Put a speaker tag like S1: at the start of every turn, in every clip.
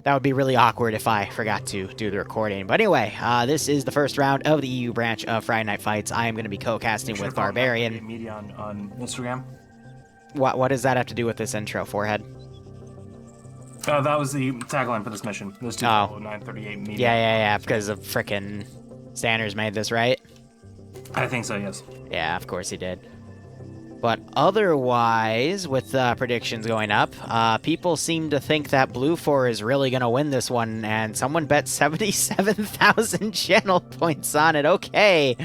S1: that would be really awkward if I forgot to do the recording. But anyway, this is the first round of the EU branch of Friday Night Fights. I am going to be co-casting with Barbarian.
S2: Media on Instagram.
S1: What does that have to do with this intro, Forehead?
S2: That was the tagline for this mission. This 938 media.
S1: Yeah, because of frickin' Sanders made this, right?
S2: I think so, yes.
S1: Yeah, of course he did. But otherwise, with predictions going up, people seem to think that Blue 4 is really going to win this one, and someone bet 77,000 channel points on it. Okay.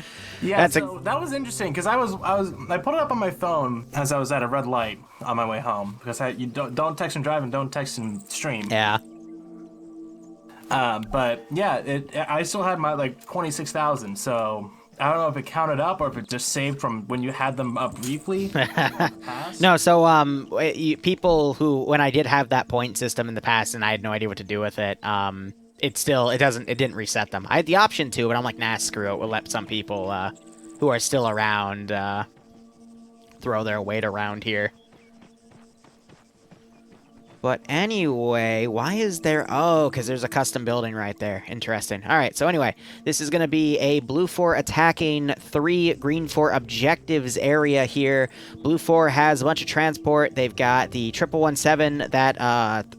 S2: Yeah, that was interesting, because I put it up on my phone as I was at a red light on my way home, because you don't text and drive and don't text and stream.
S1: Yeah.
S2: But yeah, I still had my 26,000, so I don't know if it counted up or if it just saved from when you had them up briefly.
S1: No, so people who, when I did have that point system in the past and I had no idea what to do with it, it didn't reset them. I had the option to, but I'm like, nah, screw it. We'll let some people who are still around throw their weight around here. But anyway, why is there... Oh, because there's a custom building right there. Interesting. All right, so anyway, this is going to be a Blue 4 attacking 3 Green 4 objectives area here. Blue 4 has a bunch of transport. They've got the 1117. That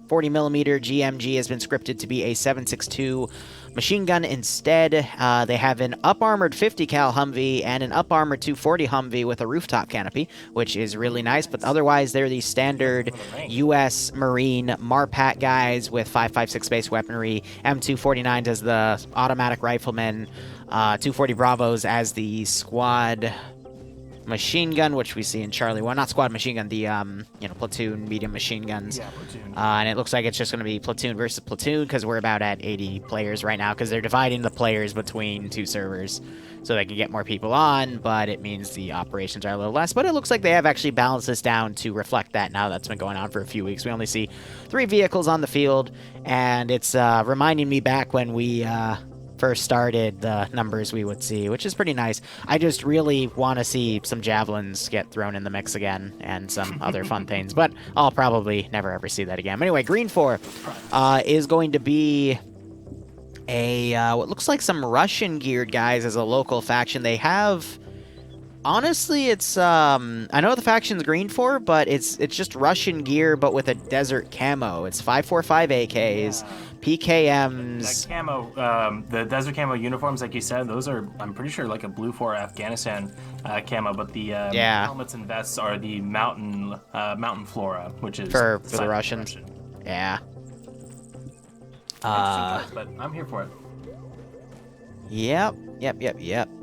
S1: 40mm GMG has been scripted to be a 7.62 machine gun instead. They have an up-armored 50 cal Humvee and an up-armored 240 Humvee with a rooftop canopy, which is really nice, but otherwise they're the standard U.S. Marine Marpat guys with 5.56 space weaponry, M249s as the automatic riflemen, 240 Bravos as the squad machine gun, which we see in Charlie. Well, not squad machine gun, the platoon medium machine guns.
S2: Yeah, platoon.
S1: And it looks like it's just going to be platoon versus platoon because we're about at 80 players right now because they're dividing the players between 2 servers so they can get more people on, but it means the operations are a little less. But it looks like they have actually balanced this down to reflect that now. That's been going on for a few weeks. We only see 3 vehicles on the field, and it's reminding me back when we first started, the numbers we would see, which is pretty nice. I just really want to see some javelins get thrown in the mix again and some other fun things, but I'll probably never ever see that again. But anyway, Green 4 is going to be a what looks like some Russian geared guys as a local faction. They have, honestly, it's I know the faction's Green 4, but it's just Russian gear but with a desert camo. It's 5.45 AKs.
S2: Yeah.
S1: PKMs.
S2: That camo, the desert camo uniforms, like you said, those are, I'm pretty sure, like a Blue 4 Afghanistan camo, but the helmets and vests are the mountain flora, which is
S1: for the Russians. Yeah.
S2: But I'm here for it.
S1: Yep.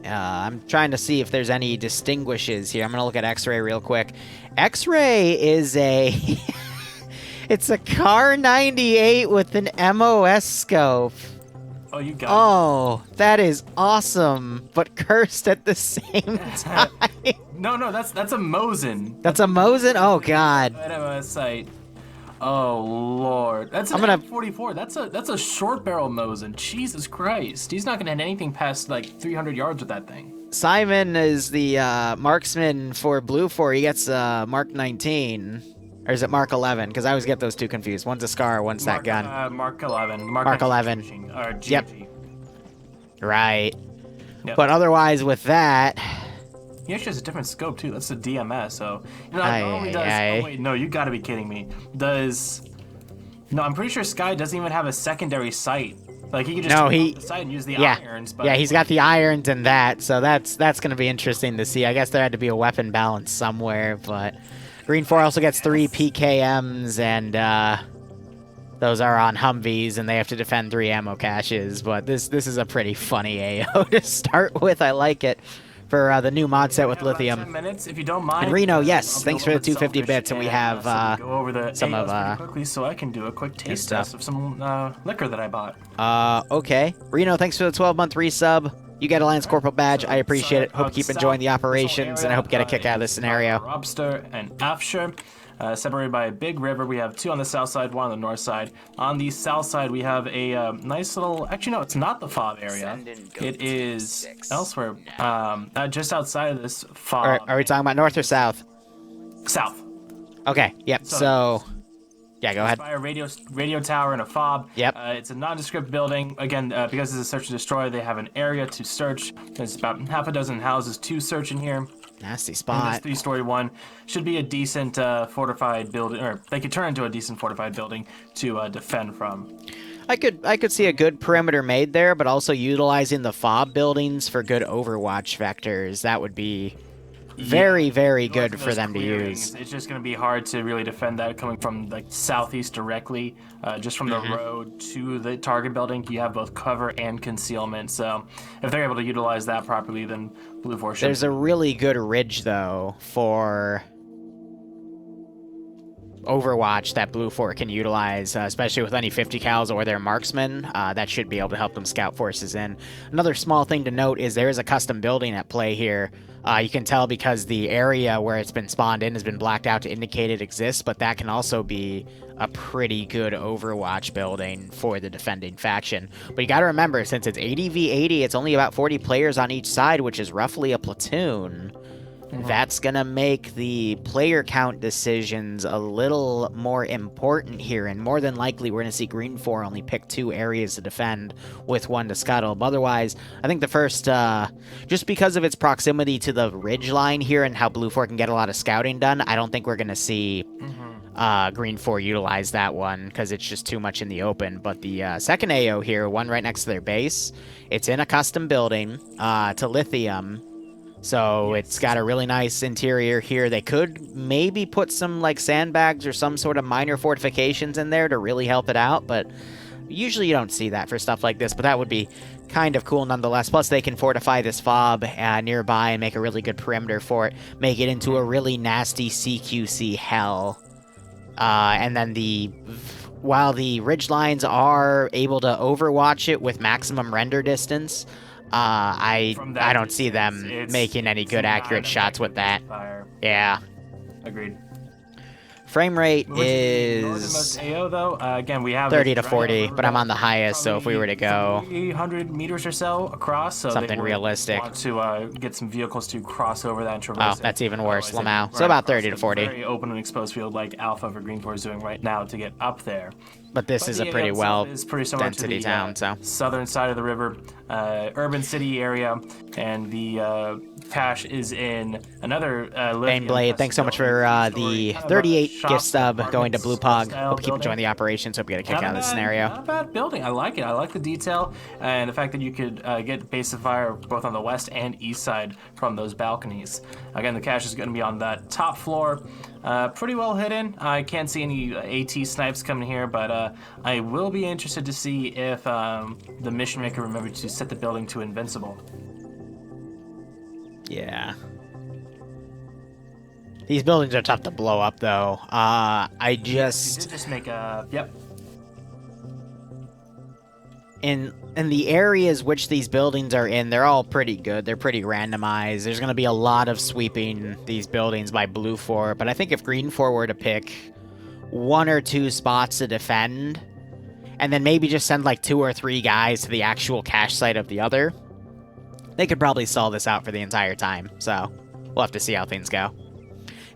S1: I'm trying to see if there's any distinguishes here. I'm gonna look at X-Ray real quick. X-Ray is a it's a Car 98 with an MOS scope.
S2: Oh, you got it.
S1: Oh, that is awesome, but cursed at the same time.
S2: No, that's a Mosin.
S1: That's a Mosin? Oh god.
S2: MOS sight. Oh lord, that's an M44. That's a short barrel Mosin. Jesus Christ, he's not gonna hit anything past like 300 yards with that thing.
S1: Simon is the marksman for Blue 4. He gets Mark 19. Or is it Mark 11? Because I always get those two confused. One's a Scar, one's that gun.
S2: Mark 11.
S1: Mark 11.
S2: Or GG.
S1: Yep. Right.
S2: Yep.
S1: But otherwise with that...
S2: He actually has a different scope, too. That's the DMS, so... You know, not only does... Oh, wait, no, you gotta be kidding me. No, I'm pretty sure Sky doesn't even have a secondary sight. Like, he could just turn off the sight and use the irons, but...
S1: Yeah, he's got the irons and that, so that's gonna be interesting to see. I guess there had to be a weapon balance somewhere, but... Green 4 also gets 3 PKMs, and those are on Humvees, and they have to defend 3 ammo caches. But this is a pretty funny AO to start with. I like it for the new mod set with lithium.
S2: 10 minutes, if you don't mind.
S1: And Reno, yes, thanks for the 250 bits, and we have
S2: go over the
S1: some
S2: AOs
S1: of
S2: quickly so I can do a quick taste test of some liquor that I bought.
S1: Okay. Reno, thanks for the 12-month resub. You get a Lance Corporal badge. I appreciate it. Hope you keep enjoying the operations, and I hope you get a kick out of this scenario.
S2: Robster and Afshire, separated by a big river. We have 2 on the south side, 1 on the north side. On the south side, we have a nice little... Actually, no, it's not the fob area. It is elsewhere, just outside of this fob.
S1: Are we talking about north or south?
S2: South.
S1: Okay, yep, so... Yeah, go ahead.
S2: By a radio tower and a fob.
S1: Yep.
S2: It's a nondescript building. Again, because it's a search and destroy, they have an area to search. There's about half a dozen houses to search in here.
S1: Nasty
S2: And
S1: spot.
S2: this three-story one should be a decent fortified building, or they could turn into a decent fortified building to defend from.
S1: I could see a good perimeter made there, but also utilizing the fob buildings for good Overwatch vectors. That would be very, very good for them to use.
S2: It's just going to be hard to really defend that coming from like southeast directly, just from the road to the target building. You have both cover and concealment. So if they're able to utilize that properly, then Blue Force should.
S1: There's a really good ridge though for Overwatch that Blue Fort can utilize, especially with any 50 cals or their marksmen. That should be able to help them scout forces in. Another small thing to note is there is a custom building at play here. You can tell because the area where it's been spawned in has been blacked out to indicate it exists, but that can also be a pretty good Overwatch building for the defending faction. But you gotta remember, since it's 80v80, it's only about 40 players on each side, which is roughly a platoon. That's gonna make the player count decisions a little more important here, and more than likely we're gonna see Green 4 only pick 2 areas to defend with 1 to scuttle. But otherwise, I think the first, just because of its proximity to the ridge line here and how Blue 4 can get a lot of scouting done, I don't think we're gonna see Green 4 utilize that one, because it's just too much in the open. But the second AO here, one right next to their base, it's in a custom building to Lithium. So it's got a really nice interior here. They could maybe put some like sandbags or some sort of minor fortifications in there to really help it out, but usually you don't see that for stuff like this, but that would be kind of cool nonetheless. Plus they can fortify this fob nearby and make a really good perimeter for it, make it into a really nasty CQC hell. And then while the ridge lines are able to overwatch it with maximum render distance, I don't see them making any good accurate shots with that. Yeah.
S2: Agreed.
S1: Frame rate
S2: is AO though. Again, we have
S1: 30 to 40, but I'm on the highest, so if we were to go
S2: 300 meters or so across, so
S1: something realistic,
S2: want to get some vehicles to cross over that and traverse.
S1: Oh, that's even worse, Lamau. So about 30 to 40.
S2: Very open and exposed field like Alpha for Green 4 is doing right now to get up there.
S1: But this is a pretty density town, so
S2: southern side of the river, urban city area, and the cache is in another
S1: Baneblade, thanks so much for the 38 gift stub going to Blue Pog. Hope you keep enjoying the operations. Hope you get a kick out of this scenario.
S2: Not a bad building. I like it. I like the detail and the fact that you could get base of fire both on the west and east side from those balconies. Again, the cache is going to be on that top floor. Pretty well hidden. I can't see any AT snipes coming here, but I will be interested to see if the mission maker remembered to set the building to invincible.
S1: Yeah. These buildings are tough to blow up, though.
S2: You did just make a... Yep.
S1: In the areas which these buildings are in, they're all pretty good. They're pretty randomized. There's going to be a lot of sweeping these buildings by Blue 4, but I think if Green 4 were to pick 1 or 2 spots to defend, and then maybe just send like 2 or 3 guys to the actual cache site of the other, they could probably stall this out for the entire time. So we'll have to see how things go.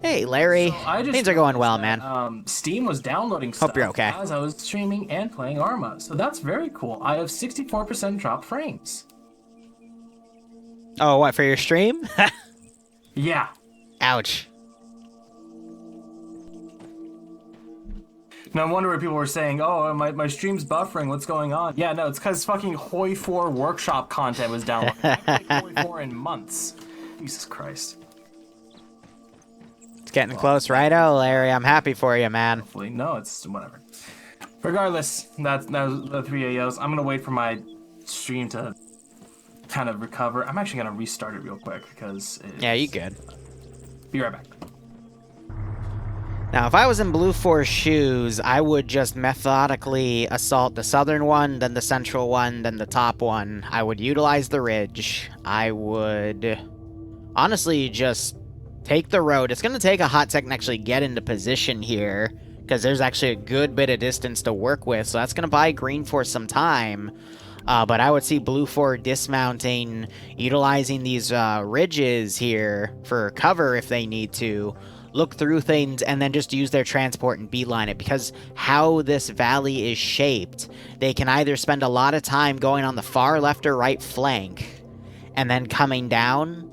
S1: Hey, Larry. Things are going well, man.
S2: Steam was downloading stuff
S1: Hope you're okay.
S2: as I was streaming and playing Arma, so that's very cool. I have 64% drop frames.
S1: Oh, what, for your stream?
S2: Yeah.
S1: Ouch.
S2: No wonder where people were saying, oh, my stream's buffering, what's going on? Yeah, no, it's because fucking Hoi 4 workshop content was downloaded. I haven't played Hoi 4 in months. Jesus Christ.
S1: It's getting close, right? Oh, Larry, I'm happy for you, man.
S2: Hopefully, no, it's whatever. Regardless, that was the 3 AOs. I'm gonna wait for my stream to kind of recover. I'm actually gonna restart it real quick because
S1: yeah, you good.
S2: Be right back.
S1: Now, if I was in Blue 4's shoes, I would just methodically assault the southern one, then the central one, then the top one. I would utilize the ridge. I would honestly just take the road. It's going to take a hot second to actually get into position here, because there's actually a good bit of distance to work with, so that's going to buy Green 4 some time. But I would see Blue 4 dismounting, utilizing these ridges here for cover if they need to. look through things, and then just use their transport and beeline it. Because how this valley is shaped, they can either spend a lot of time going on the far left or right flank and then coming down,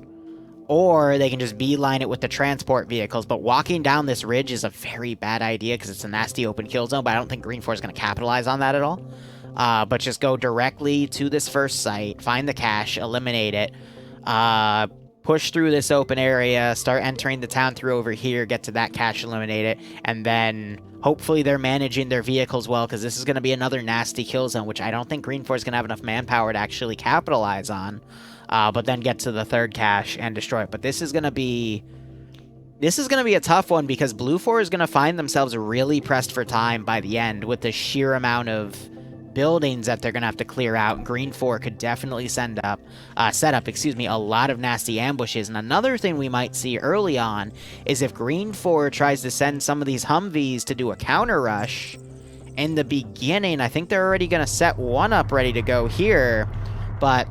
S1: or they can just beeline it with the transport vehicles. But walking down this ridge is a very bad idea because it's a nasty open kill zone, but I don't think Green 4 is going to capitalize on that at all. But just go directly to this first site, find the cache, eliminate it, push through this open area, start entering the town through over here, get to that cache, eliminate it, and then hopefully they're managing their vehicles well, because this is going to be another nasty kill zone, which I don't think Green 4 is going to have enough manpower to actually capitalize on. But then get to the third cache and destroy it. But this is going to be a tough one, because Blue 4 is going to find themselves really pressed for time by the end with the sheer amount of buildings that they're going to have to clear out. Green 4 could definitely set up, a lot of nasty ambushes. And another thing we might see early on is if Green 4 tries to send some of these Humvees to do a counter rush in the beginning. I think they're already going to set one up ready to go here, but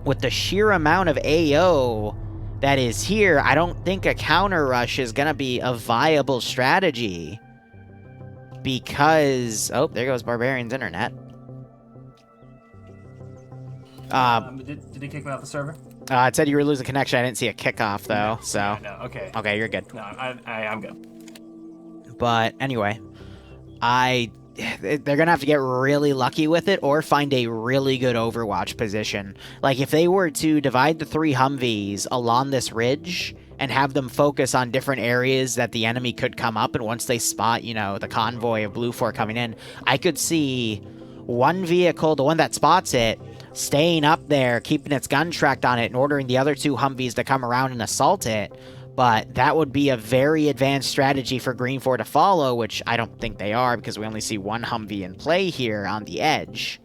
S1: with the sheer amount of AO that is here, I don't think a counter rush is going to be a viable strategy, because... Oh, there goes Barbarian's internet.
S2: Did he kick me off the server?
S1: It said you were losing connection. I didn't see a kickoff, though, so...
S2: Yeah, no, okay.
S1: Okay, you're good.
S2: No, I'm good.
S1: But anyway, they're going to have to get really lucky with it or find a really good Overwatch position. Like, if they were to divide the 3 Humvees along this ridge and have them focus on different areas that the enemy could come up, and once they spot, you know, the convoy of Blue 4 coming in, I could see one vehicle, the one that spots it, staying up there, keeping its gun tracked on it, and ordering the other 2 Humvees to come around and assault it. But that would be a very advanced strategy for Green 4 to follow, which I don't think they are, because we only see one Humvee in play here on the edge.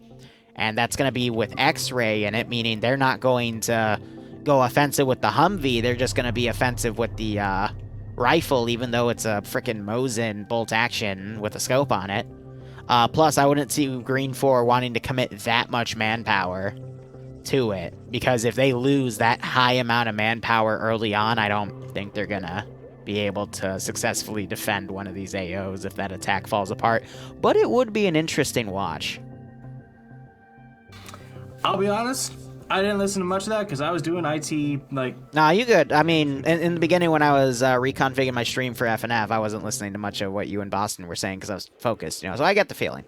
S1: And that's going to be with X-Ray in it, meaning they're not going to go offensive with the Humvee. They're just going to be offensive with the rifle, even though it's a frickin' Mosin bolt action with a scope on it. Plus, I wouldn't see Green 4 wanting to commit that much manpower to it, because if they lose that high amount of manpower early on, I don't think they're gonna be able to successfully defend one of these AOs if that attack falls apart. But it would be an interesting watch.
S2: I'll be honest, I didn't listen to much of that because I was doing IT, like...
S1: Nah, you good. I mean, in the beginning when I was reconfiguring my stream for FNF, I wasn't listening to much of what you and Boston were saying because I was focused, you know, so I get the feeling.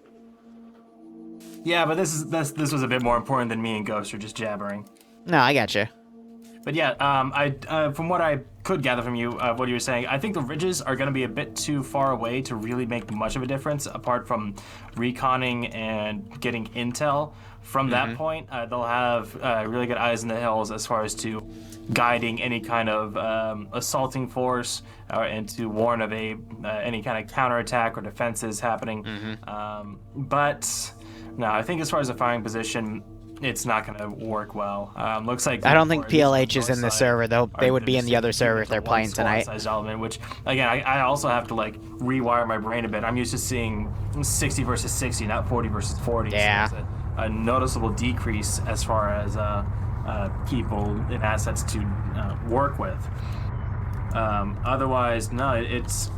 S2: Yeah, but this was a bit more important than me and Ghost are just jabbering.
S1: No, I gotcha.
S2: But yeah, from what I could gather from you, what you were saying, I think the ridges are going to be a bit too far away to really make much of a difference, apart from reconning and getting intel. From that point, they'll have really good eyes in the hills as far as to guiding any kind of assaulting force and to warn of any kind of counterattack or defenses happening. But no, I think as far as the firing position, it's not going to work well. Looks like
S1: I don't think PLH is in the server, though. They would be in the other server if they're playing tonight.
S2: Element, which, again, I also have to, like, rewire my brain a bit. I'm used to seeing 60 versus 60, not 40 versus 40.
S1: Yeah.
S2: So it's a noticeable decrease as far as people and assets to work with. Otherwise, no, it's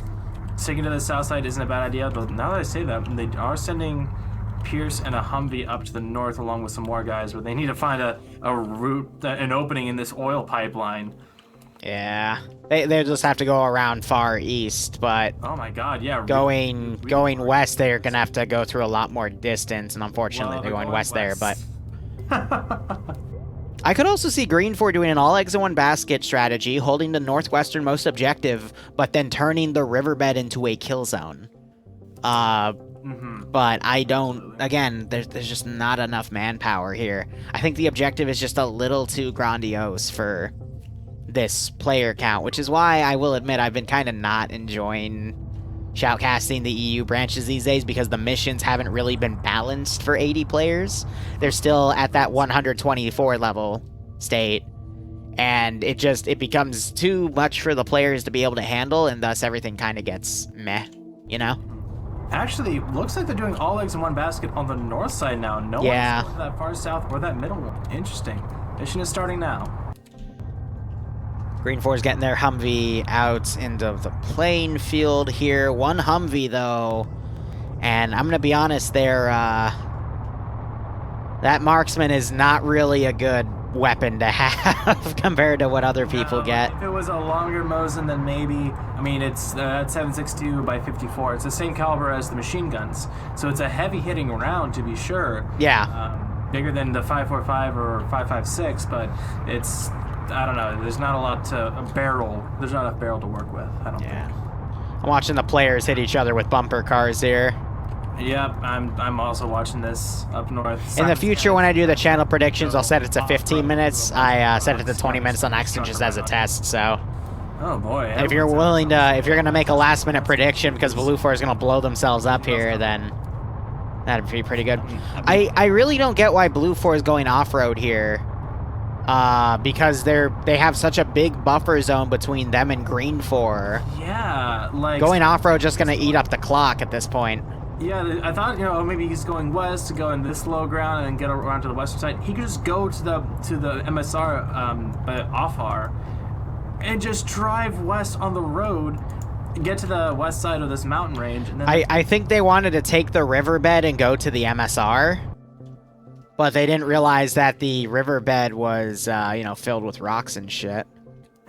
S2: sticking to the south side isn't a bad idea. But now that I say that, they are sending Pierce and a Humvee up to the north along with some more guys, but they need to find a route, an opening in this oil pipeline.
S1: Yeah, they just have to go around far east, but
S2: oh my god, yeah,
S1: going west, they're gonna have to go through a lot more distance, and unfortunately they're going west there. But I could also see Green 4 doing an all eggs in one basket strategy, holding the northwesternmost objective, but then turning the riverbed into a kill zone. But I don't, again, there's just not enough manpower here. I think the objective is just a little too grandiose for this player count, which is why I will admit I've been kind of not enjoying shoutcasting the EU branches these days, because the missions haven't really been balanced for 80 players. They're still at that 124 level state, and it becomes too much for the players to be able to handle, and thus everything kind of gets meh, you know?
S2: Actually, looks like they're doing all eggs in one basket on the north side now. No one's going that far south or that middle one. Interesting. Mission is starting now.
S1: Green 4 is getting their Humvee out into the playing field here. One Humvee, though. And I'm going to be honest there, that marksman is not really a good weapon to have compared to what other people get.
S2: If it was a longer Mosin, then maybe. I mean, it's 7.62 by 54. It's the same caliber as the machine guns, so it's a heavy-hitting round to be sure.
S1: Yeah.
S2: Bigger than the 5.45 or 5.56, but it's, I don't know. There's not a lot to a barrel. There's not enough barrel to work with. I don't think.
S1: I'm watching the players hit each other with bumper cars here.
S2: Yep, I'm also watching this up north.
S1: In the future, when I do the channel predictions, I'll set it to 15 minutes. I set it to 20 minutes on accident just as a test, so...
S2: Oh boy.
S1: If you're willing to, if you're going to make a last-minute prediction because Blue 4 is going to blow themselves up here, then that'd be pretty good. I really don't get why Blue 4 is going off-road here. Because they have such a big buffer zone between them and Green 4.
S2: Yeah, like...
S1: Going off-road just going to eat up the clock at this point.
S2: Yeah, I thought, maybe he's going west to go in this low ground and get around to the western side. He could just go to the MSR off-R and just drive west on the road, get to the west side of this mountain range. And then
S1: I think they wanted to take the riverbed and go to the MSR, but they didn't realize that the riverbed was, filled with rocks and shit.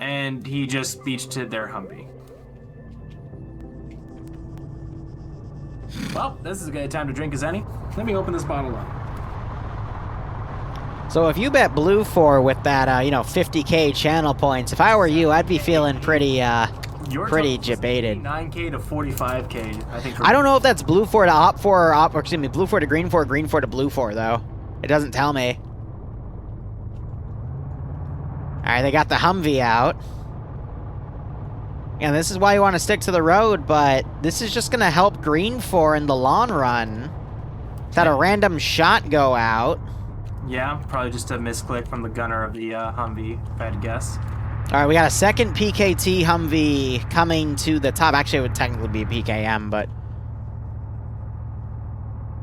S2: And he just beached to their Humvee. Well, this is a good time to drink as any. Let me open this bottle up.
S1: So if you bet Blue 4 with that, 50k channel points, if I were you, I'd be feeling pretty debated.
S2: 9k to 45k, I think.
S1: I don't know if that's Blue 4 to Op 4 or Blue 4 to Green 4, Green 4 to Blue 4, though. It doesn't tell me. Alright, they got the Humvee out. And this is why you want to stick to the road, but this is just going to help Green 4 in the long run. Had a random shot go out.
S2: Yeah, probably just a misclick from the gunner of the Humvee, if I had to guess.
S1: All right, we got a second PKT Humvee coming to the top. Actually, it would technically be a PKM, but...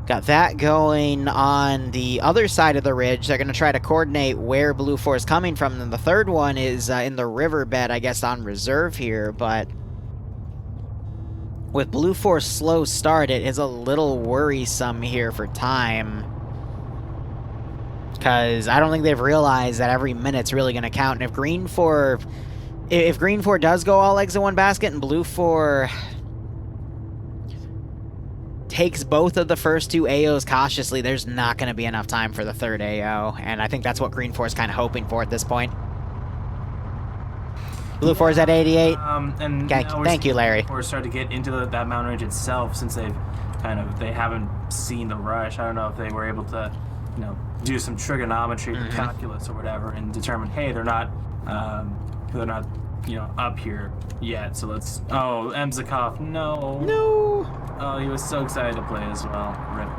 S1: Got that going on the other side of the ridge. They're going to try to coordinate where Blue 4 is coming from. And the third one is in the riverbed, I guess, on reserve here. But with Blue 4's slow start, it is a little worrisome here for time. Because I don't think they've realized that every minute's really going to count. And if Green 4... If Green 4 does go all eggs in one basket and Blue 4... takes both of the first two AOs cautiously, there's not going to be enough time for the third AO, and I think that's what Green 4 is kind of hoping for at this point. Blue 4 is at 88.
S2: And
S1: okay, thank you, Larry.
S2: We're starting to get into that mountain range itself since they haven't seen the rush. I don't know if they were able to, do some trigonometry, calculus, or whatever, and determine, hey, they're not, up here yet. So let's. Oh, Emzikov, no.
S1: No.
S2: Oh, he was so excited to play as well. Rip.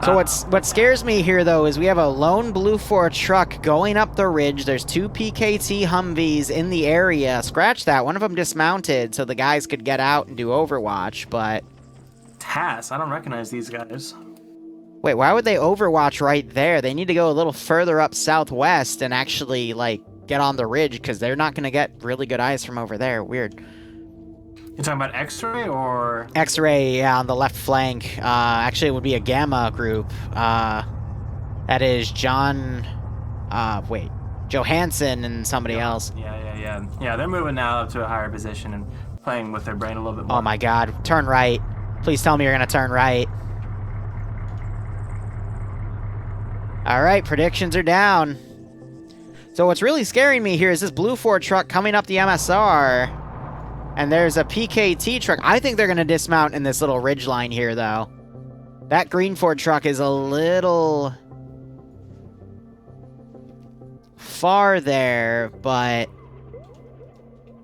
S1: So what scares me here, though, is we have a lone Blue 4 truck going up the ridge. There's two PKT Humvees in the area. Scratch that. One of them dismounted so the guys could get out and do Overwatch, but...
S2: TAS, I don't recognize these guys.
S1: Wait, why would they Overwatch right there? They need to go a little further up southwest and actually, get on the ridge, because they're not going to get really good eyes from over there. Weird.
S2: You're talking about X-Ray or...
S1: X-Ray, yeah, on the left flank. Actually, it would be a Gamma group. That is Johansson and somebody else.
S2: Yeah, they're moving now up to a higher position and playing with their brain a little bit more.
S1: Oh my god, turn right. Please tell me you're going to turn right. Alright, predictions are down. So what's really scaring me here is this Blue 4 truck coming up the MSR. And there's a PKT truck. I think they're going to dismount in this little ridge line here, though. That Green 4 truck is a little far there, but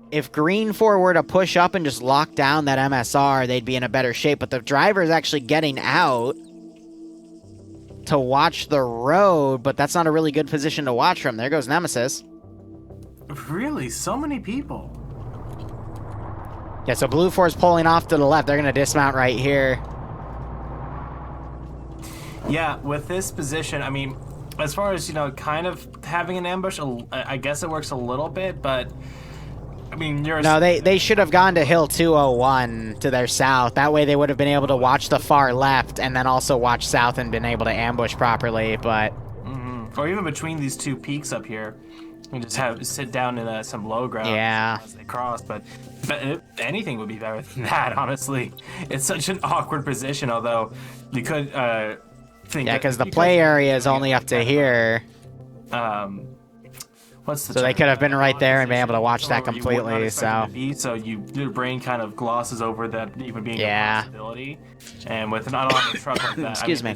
S1: if Green 4 were to push up and just lock down that MSR, they'd be in a better shape. But the driver is actually getting out to watch the road, but that's not a really good position to watch from. There goes Nemesis.
S2: Really? So many people?
S1: Yeah, so Blue 4 is pulling off to the left. They're going to dismount right here.
S2: Yeah, with this position, I mean, as far as, you know, kind of having an ambush, I guess it works a little bit, but I mean,
S1: No, they should have gone to Hill 201 to their south. That way they would have been able to watch the far left and then also watch south and been able to ambush properly, but...
S2: Or even between these two peaks up here. We just sit down in some low ground as they cross, but anything would be better than that, honestly. It's such an awkward position, although you could think...
S1: Yeah, because the play area is only up to here.
S2: What's the
S1: so they could have been right there and been able to watch that completely, so...
S2: So your brain kind of glosses over that even being a possibility. And with an unarmed truck like that,
S1: Excuse me.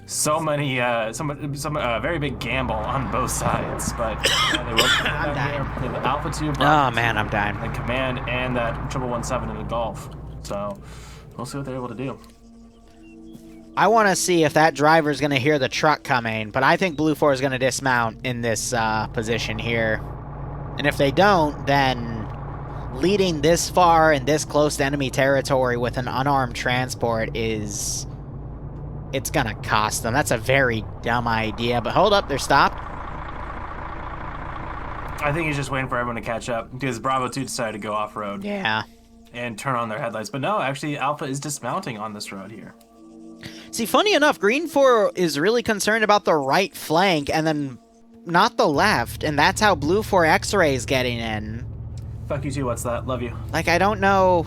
S2: So many, some very big gamble on both sides, but they will
S1: I'm dying.
S2: Here, the Alpha 2,
S1: oh man, I'm dying.
S2: The Command, and that 1117 in the Gulf. So we'll see what they're able to do.
S1: I want to see if that driver's going to hear the truck coming, but I think Blue 4 is going to dismount in this position here. And if they don't, then leading this far and this close to enemy territory with an unarmed transport is... it's gonna cost them. That's a very dumb idea, but hold up, they're stopped.
S2: I think he's just waiting for everyone to catch up, because Bravo 2 decided to go off-road.
S1: Yeah.
S2: And turn on their headlights. But no, actually, Alpha is dismounting on this road here.
S1: See, funny enough, Green 4 is really concerned about the right flank, and then not the left, and that's how Blue 4 X-Ray is getting in.
S2: Fuck you too, what's that? Love you.
S1: Like, I don't know...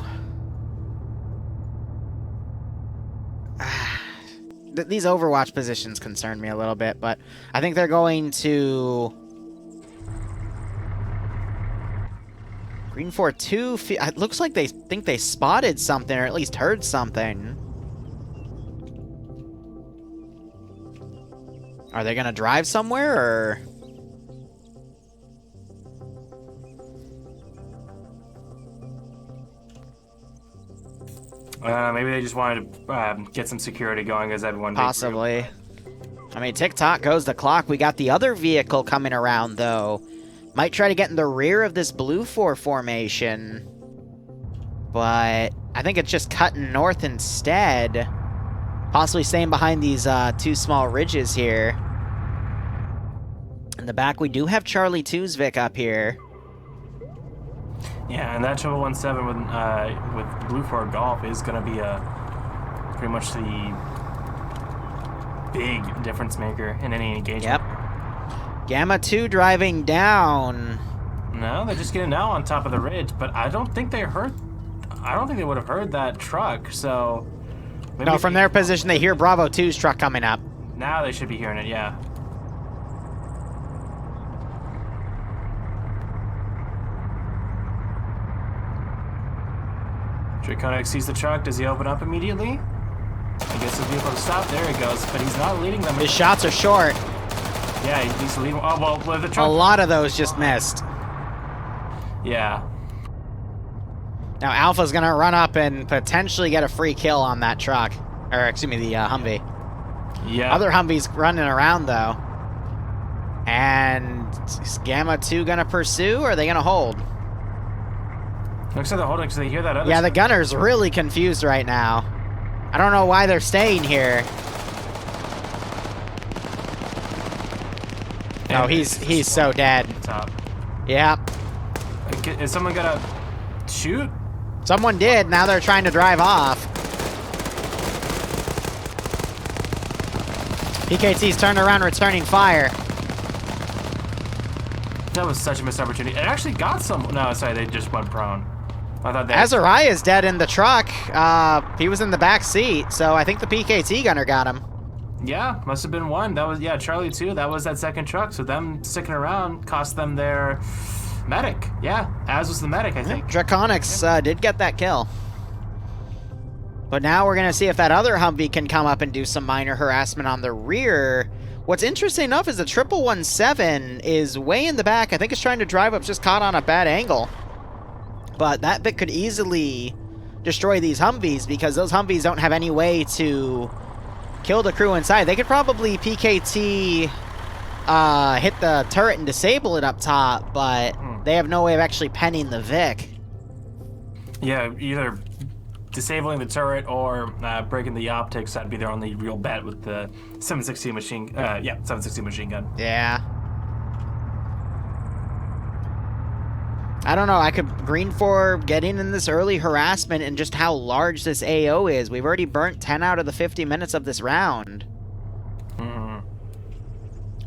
S1: These Overwatch positions concern me a little bit, but I think they're going to... Green 4-2, it looks like they think they spotted something, or at least heard something. Are they going to drive somewhere, or...
S2: Maybe they just wanted to get some security going as everyone...
S1: Possibly. I mean, TikTok goes the clock. We got the other vehicle coming around, though. Might try to get in the rear of this Blue 4 formation. But I think it's just cutting north instead. Possibly staying behind these two small ridges here. In the back, we do have Charlie 2's Vic up here.
S2: Yeah, and that 1117 with Blue 4 Golf is going to be pretty much the big difference maker in any engagement.
S1: Yep. Gamma 2 driving down.
S2: No, they're just getting now on top of the ridge, but I don't think they heard... I don't think they would have heard that truck, so...
S1: No, from their position, they hear Bravo 2's truck coming up.
S2: Now they should be hearing it, yeah. Draconic sees the truck. Does he open up immediately? I guess his vehicle to stop. There he goes, but he's not leading them.
S1: His shots are short.
S2: Yeah, he needs to lead them. Oh, well, the truck...
S1: A lot of those just missed.
S2: Yeah.
S1: Now Alpha's going to run up and potentially get a free kill on that truck. Or, excuse me, the Humvee.
S2: Yeah.
S1: Other Humvee's running around, though. And is Gamma 2 going to pursue, or are they going to hold?
S2: Looks like they're holding because they hear that other...
S1: Yeah, the gunner's really confused right now. I don't know why they're staying here. No, he's so dead.
S2: Top.
S1: Yep.
S2: Is someone gonna shoot?
S1: Someone did. Now they're trying to drive off. PKT's turned around, returning fire.
S2: That was such a missed opportunity. It actually got some... No, sorry, they just went prone. I thought they...
S1: Azariah's dead in the truck. He was in the back seat, so I think the PKT gunner got him.
S2: Yeah, must have been one. That was, yeah, Charlie 2. That was that second truck. So them sticking around cost them their medic. Yeah, Az was the medic, I think.
S1: Draconics did get that kill. But now we're going to see if that other Humvee can come up and do some minor harassment on the rear. What's interesting enough is the 1117 is way in the back. I think it's trying to drive up, just caught on a bad angle. But that bit could easily destroy these Humvees because those Humvees don't have any way to kill the crew inside. They could probably PKT hit the turret and disable it up top, but they have no way of actually penning the Vic.
S2: Yeah, either disabling the turret or breaking the optics. That'd be their only real bet with the 7.62 machine. 7.62 machine gun.
S1: Yeah. I don't know. I could green for getting in this early harassment and just how large this AO is. We've already burnt 10 out of the 50 minutes of this round.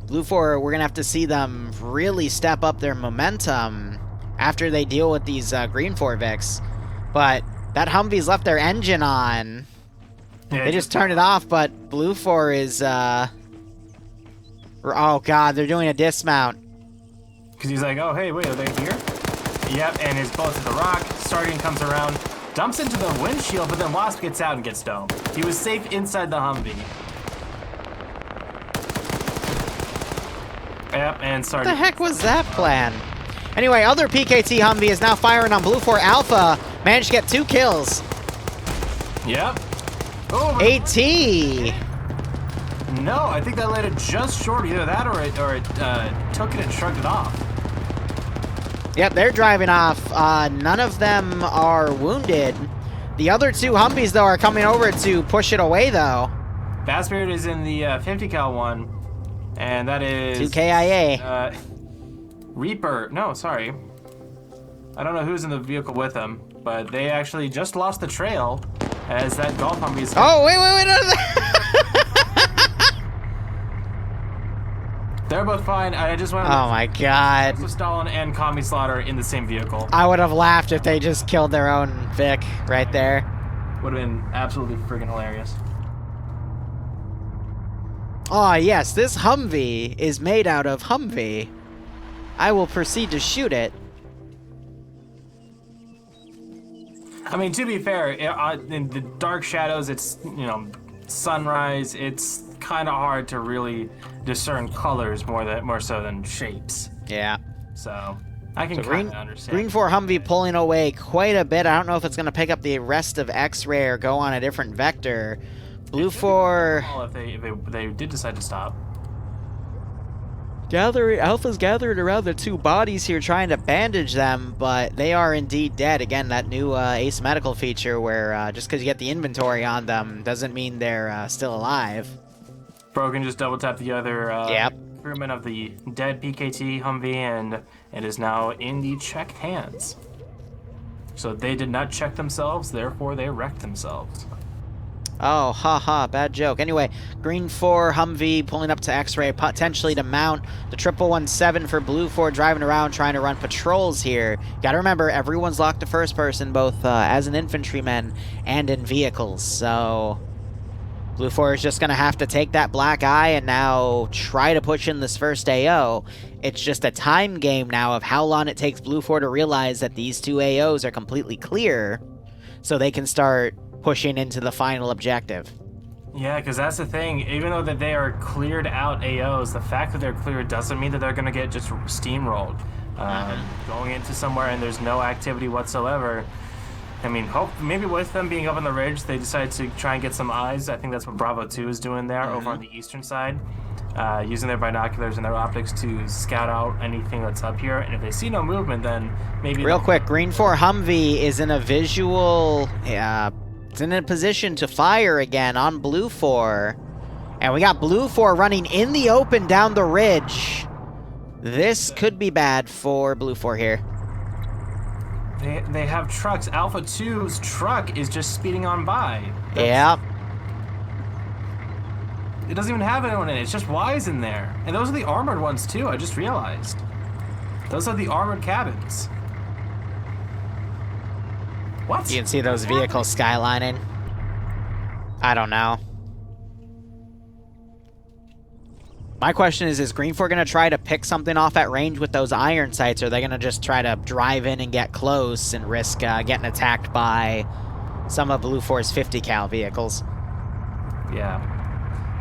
S1: Blue 4, we're going to have to see them really step up their momentum after they deal with these green 4 Vics. But that Humvee's left their engine on. Yeah, they just turned it off, but Blue 4 is... Oh, God, they're doing a dismount.
S2: Because he's like, oh, hey, wait, are they here? Yep, and his bullets hit the rock. Sergeant comes around, dumps into the windshield, but then Wasp gets out and gets domed. He was safe inside the Humvee. Yep, and Sergeant...
S1: What the heck was that plan? Anyway, other PKT Humvee is now firing on Blue 4 Alpha. Managed to get 2 kills.
S2: Yep. Oh,
S1: AT!
S2: No, I think that landed just short. Either that or it took it and shrugged it off.
S1: Yep, they're driving off. None of them are wounded. The other 2 Humvees, though, are coming over to push it away, though.
S2: Bassbeard is in the 50 cal one, and that is...
S1: 2 KIA.
S2: Reaper. No, sorry. I don't know who's in the vehicle with him, but they actually just lost the trail as that Golf Humvee is...
S1: Oh, wait, no,
S2: They're both fine. I just want to...
S1: Oh my God.
S2: Stalin and Kami Slaughter in the same vehicle.
S1: I would have laughed if they just killed their own Vic right there.
S2: Would have been absolutely freaking hilarious.
S1: Oh yes, this Humvee is made out of Humvee. I will proceed to shoot it.
S2: I mean, to be fair, in the dark shadows, it's, you know, sunrise, it's kind of hard to really discern colors more so than shapes.
S1: Yeah.
S2: So I can kind of understand.
S1: Green 4 Humvee pulling away quite a bit. I don't know if it's going to pick up the rest of X-Ray or go on a different vector. Blue 4...
S2: If they did decide to stop.
S1: Alpha's gathered around the 2 bodies here trying to bandage them, but they are indeed dead. Again, that new Ace Medical feature where just because you get the inventory on them doesn't mean they're still alive.
S2: Broken just double tapped the other crewman of the dead PKT Humvee, and it is now in the checked hands. So they did not check themselves, therefore they wrecked themselves.
S1: Oh, haha, bad joke. Anyway, Green 4 Humvee pulling up to X-Ray, potentially to mount. The 117 for Blue 4 driving around trying to run patrols here. Gotta remember, everyone's locked to first person, both as an infantryman and in vehicles, so... Blue 4 is just going to have to take that black eye and now try to push in this first AO. It's just a time game now of how long it takes Blue 4 to realize that these 2 AOs are completely clear so they can start pushing into the final objective.
S2: Yeah, because that's the thing. Even though that they are cleared out AOs, the fact that they're cleared doesn't mean that they're going to get just steamrolled. Going into somewhere and there's no activity whatsoever. I mean, maybe with them being up on the ridge, they decide to try and get some eyes. I think that's what Bravo 2 is doing there over on the eastern side, using their binoculars and their optics to scout out anything that's up here. And if they see no movement, then maybe...
S1: Real quick, Green 4 Humvee is in a visual... it's in a position to fire again on Blue 4. And we got Blue 4 running in the open down the ridge. This could be bad for Blue 4 here.
S2: They have trucks. Alpha 2's truck is just speeding on by.
S1: Yeah.
S2: It doesn't even have anyone in it. It's just Y's in there. And those are the armored ones, too. I just realized. Those are the armored cabins. What?
S1: You can see those vehicles skylining. I don't know. My question is Green 4 going to try to pick something off at range with those iron sights, or are they going to just try to drive in and get close and risk getting attacked by some of Blue 4's 50 cal vehicles?
S2: Yeah.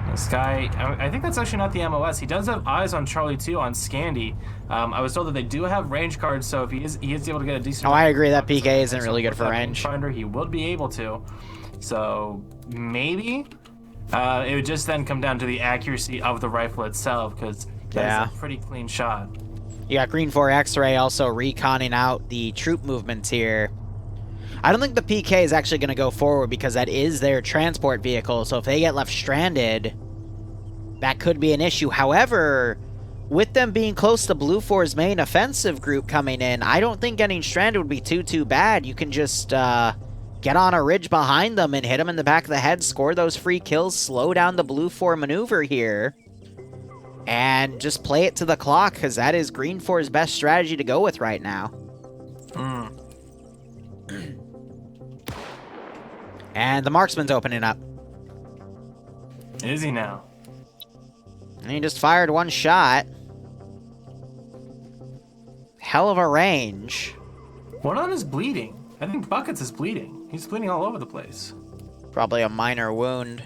S2: This guy, I think that's actually not the MOS. He does have eyes on Charlie 2 on Scandy. I was told that they do have range cards, so if he is able to get a decent...
S1: Oh, I agree. That PK isn't really good for range.
S2: Finder, he would be able to. So, maybe... it would just then come down to the accuracy of the rifle itself, because that's a pretty clean shot.
S1: You got Green 4 X-Ray also reconning out the troop movements here. I don't think the PK is actually going to go forward because that is their transport vehicle. So if they get left stranded, that could be an issue. However, with them being close to Blue 4's main offensive group coming in, I don't think getting stranded would be too bad. You can just get on a ridge behind them and hit them in the back of the head, score those free kills, slow down the Blue 4 maneuver here, and just play it to the clock, because that is Green 4's best strategy to go with right now. And the marksman's opening up.
S2: Is he now?
S1: And he just fired one shot. Hell of a range.
S2: One on is bleeding. I think Buckets is bleeding. He's bleeding all over the place.
S1: Probably a minor wound.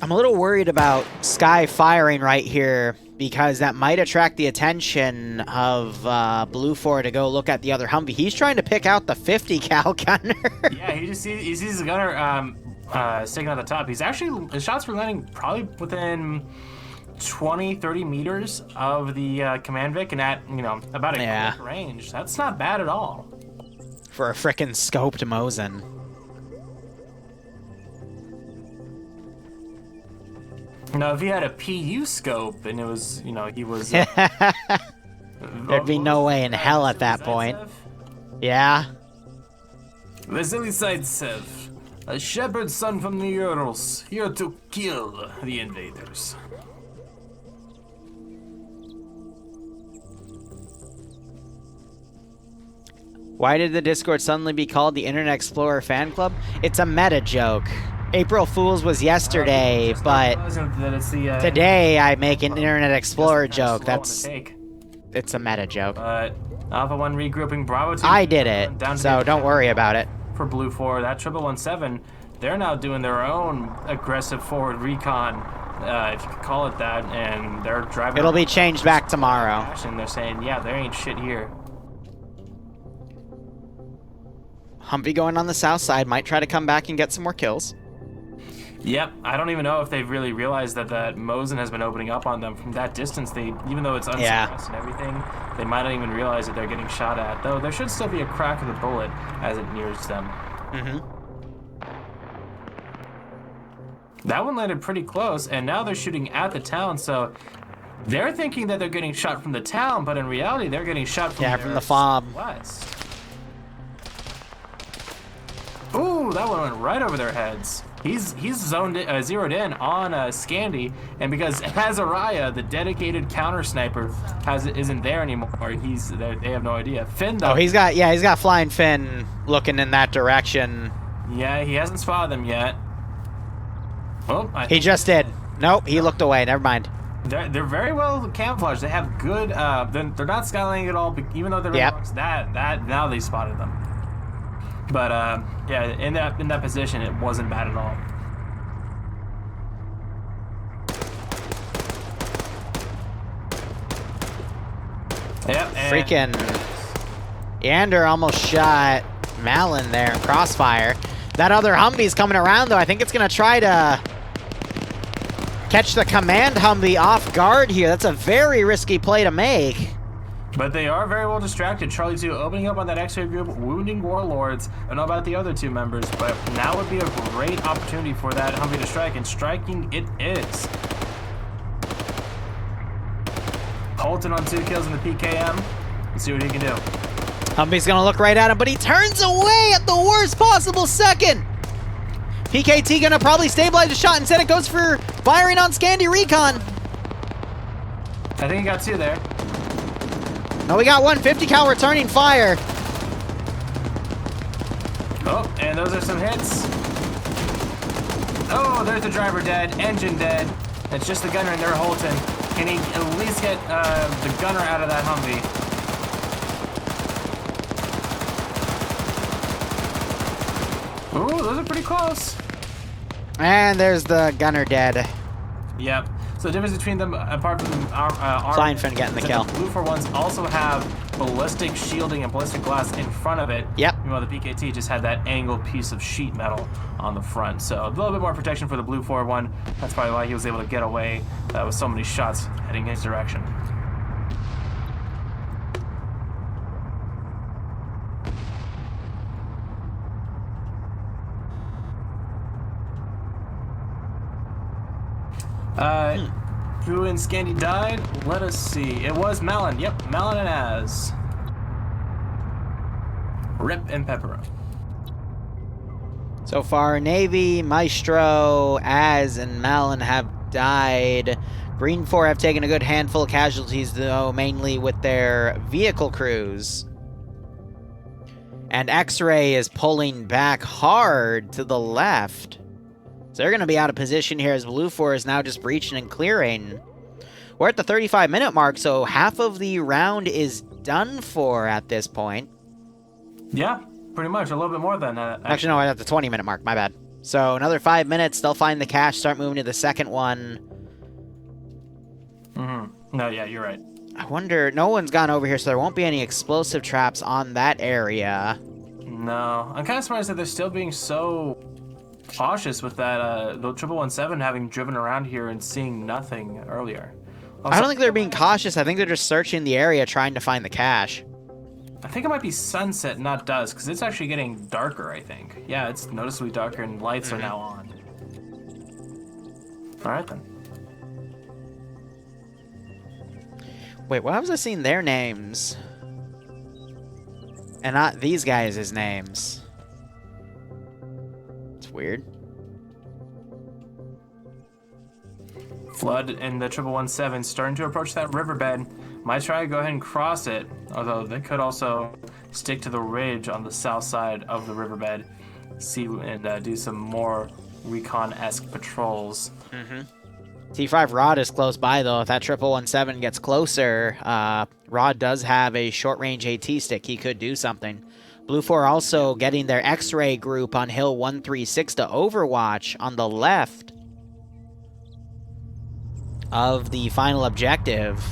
S1: I'm a little worried about Sky firing right here because that might attract the attention of Blue 4 to go look at the other Humvee. He's trying to pick out the 50 cal gunner.
S2: Yeah, he sees the gunner sticking at the top. He's actually, his shots were landing probably within 20-30 meters of the command Vic and at, you know, about a quick range. That's not bad at all.
S1: For a frickin' scoped Mosin.
S2: Now, if he had a PU scope and it was, you know, he was...
S1: There'd be no way in hell at that point. Yeah?
S2: Vasily Zaitsev, a shepherd son from the Urals, here to kill the invaders.
S1: Why did the Discord suddenly be called the Internet Explorer Fan Club? It's a meta joke. April Fool's was yesterday, but today I make an Internet Explorer joke. It's a meta joke.
S2: Alpha 1 regrouping Bravo 2.
S1: I did it, so don't worry about it.
S2: For Blue 4, that 1117, they're now doing their own aggressive forward recon, if you could call it that, and they're driving...
S1: It'll be changed back tomorrow.
S2: And they're saying, yeah, there ain't shit here.
S1: Humvee going on the south side, might try to come back and get some more kills.
S2: Yep, I don't even know if they've really realized that Mosin has been opening up on them from that distance. Even though it's unsuppressed and everything, they might not even realize that they're getting shot at. Though there should still be a crack of the bullet as it nears them. That one landed pretty close, and now they're shooting at the town, so they're thinking that they're getting shot from the town, but in reality, they're getting shot from
S1: the fob.
S2: West. Ooh, that one went right over their heads. He's zeroed in on Scandi, and because Azariah, the dedicated counter sniper, isn't there anymore, they have no idea. Finn, though.
S1: Oh, he's got Flying Finn looking in that direction.
S2: Yeah, he hasn't spotted them yet. Oh,
S1: he just did. Nope, he looked away. Never mind.
S2: They're very well camouflaged. They have good. They're not skylining at all, even though they're that now they spotted them. But yeah, in that position, it wasn't bad at all. Yep.
S1: Freaking Yander almost shot Malin there in crossfire. That other Humvee's coming around though. I think it's gonna try to catch the command Humvee off guard here. That's a very risky play to make.
S2: But they are very well distracted. Charlie 2 opening up on that X-ray group, wounding warlords. I don't know about the other two members, but now would be a great opportunity for that Humvee to strike, and striking it is. Holton on 2 kills in the PKM. Let's see what he can do.
S1: Humvee's gonna look right at him, but he turns away at the worst possible second. PKT gonna probably stabilize the shot. Instead it goes for firing on Scandi Recon.
S2: I think he got 2 there.
S1: No, we got 150 cal returning fire.
S2: Oh, and those are some hits. Oh, there's the driver dead, engine dead. It's just the gunner in there, Holton. Can he at least get the gunner out of that Humvee? Ooh, those are pretty close.
S1: And there's the gunner dead.
S2: Yep. So the difference between them, apart from
S1: Flying fin getting the kill.
S2: The blue 4 ones also have ballistic shielding and ballistic glass in front of it.
S1: Yep.
S2: Meanwhile, the PKT just had that angled piece of sheet metal on the front. So a little bit more protection for the blue 4 one. That's probably why he was able to get away with so many shots heading his direction. Who in Scandy died? Let us see. It was Malin. Yep, Malin and Az. Rip and Pepperoni.
S1: So far, Navy, Maestro, Az, and Malin have died. Green 4 have taken a good handful of casualties, though, mainly with their vehicle crews. And X-Ray is pulling back hard to the left. So they're going to be out of position here as Blue 4 is now just breaching and clearing. We're at the 35-minute mark, so half of the round is done for at this point.
S2: Yeah, pretty much. A little bit more than that.
S1: Actually, no, we're at the 20-minute mark. My bad. So another 5 minutes, they'll find the cache, start moving to the second one.
S2: No, yeah, you're right.
S1: I wonder, no one's gone over here, so there won't be any explosive traps on that area.
S2: No, I'm kind of surprised that they're still being so cautious with that, the 1117 having driven around here and seeing nothing earlier. Also,
S1: I don't think they're being cautious. I think they're just searching the area trying to find the cache.
S2: I think it might be sunset, not dusk, because it's actually getting darker, I think. Yeah, it's noticeably darker and lights are now on. Alright then.
S1: Wait, why was I seeing their names? And not these guys' names. It's weird.
S2: Flood and the 1117 starting to approach that riverbed. Might try to go ahead and cross it, although they could also stick to the ridge on the south side of the riverbed, see and do some more recon-esque patrols.
S1: T5 Rod is close by, though. If that 1117 gets closer, Rod does have a short-range AT stick. He could do something. Blue 4 also getting their X-ray group on Hill 136 to overwatch on the left of the final objective.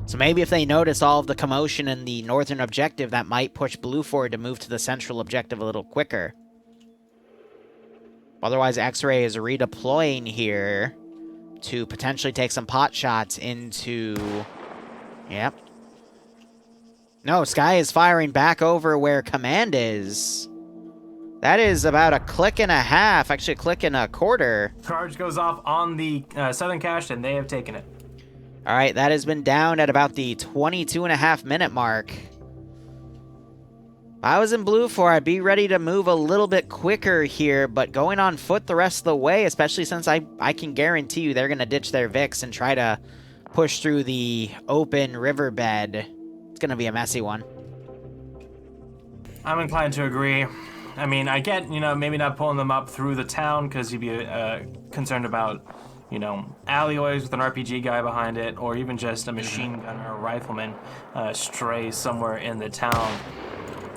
S1: So maybe if they notice all of the commotion in the northern objective, that might push Blue 4 to move to the central objective a little quicker. Otherwise, X-ray is redeploying here to potentially take some pot shots into... Yep. No, Sky is firing back over where command is. That is about a click and a half, actually a click and a quarter.
S2: Charge goes off on the southern cache, and they have taken it.
S1: All right, that has been down at about the 22.5-minute mark. If I was in Blue 4, I'd be ready to move a little bit quicker here, but going on foot the rest of the way, especially since I can guarantee you they're going to ditch their Vix and try to push through the open riverbed. It's going to be a messy one.
S2: I'm inclined to agree. I mean, I get, maybe not pulling them up through the town because you'd be concerned about, alleyways with an RPG guy behind it, or even just a machine gunner or a rifleman stray somewhere in the town.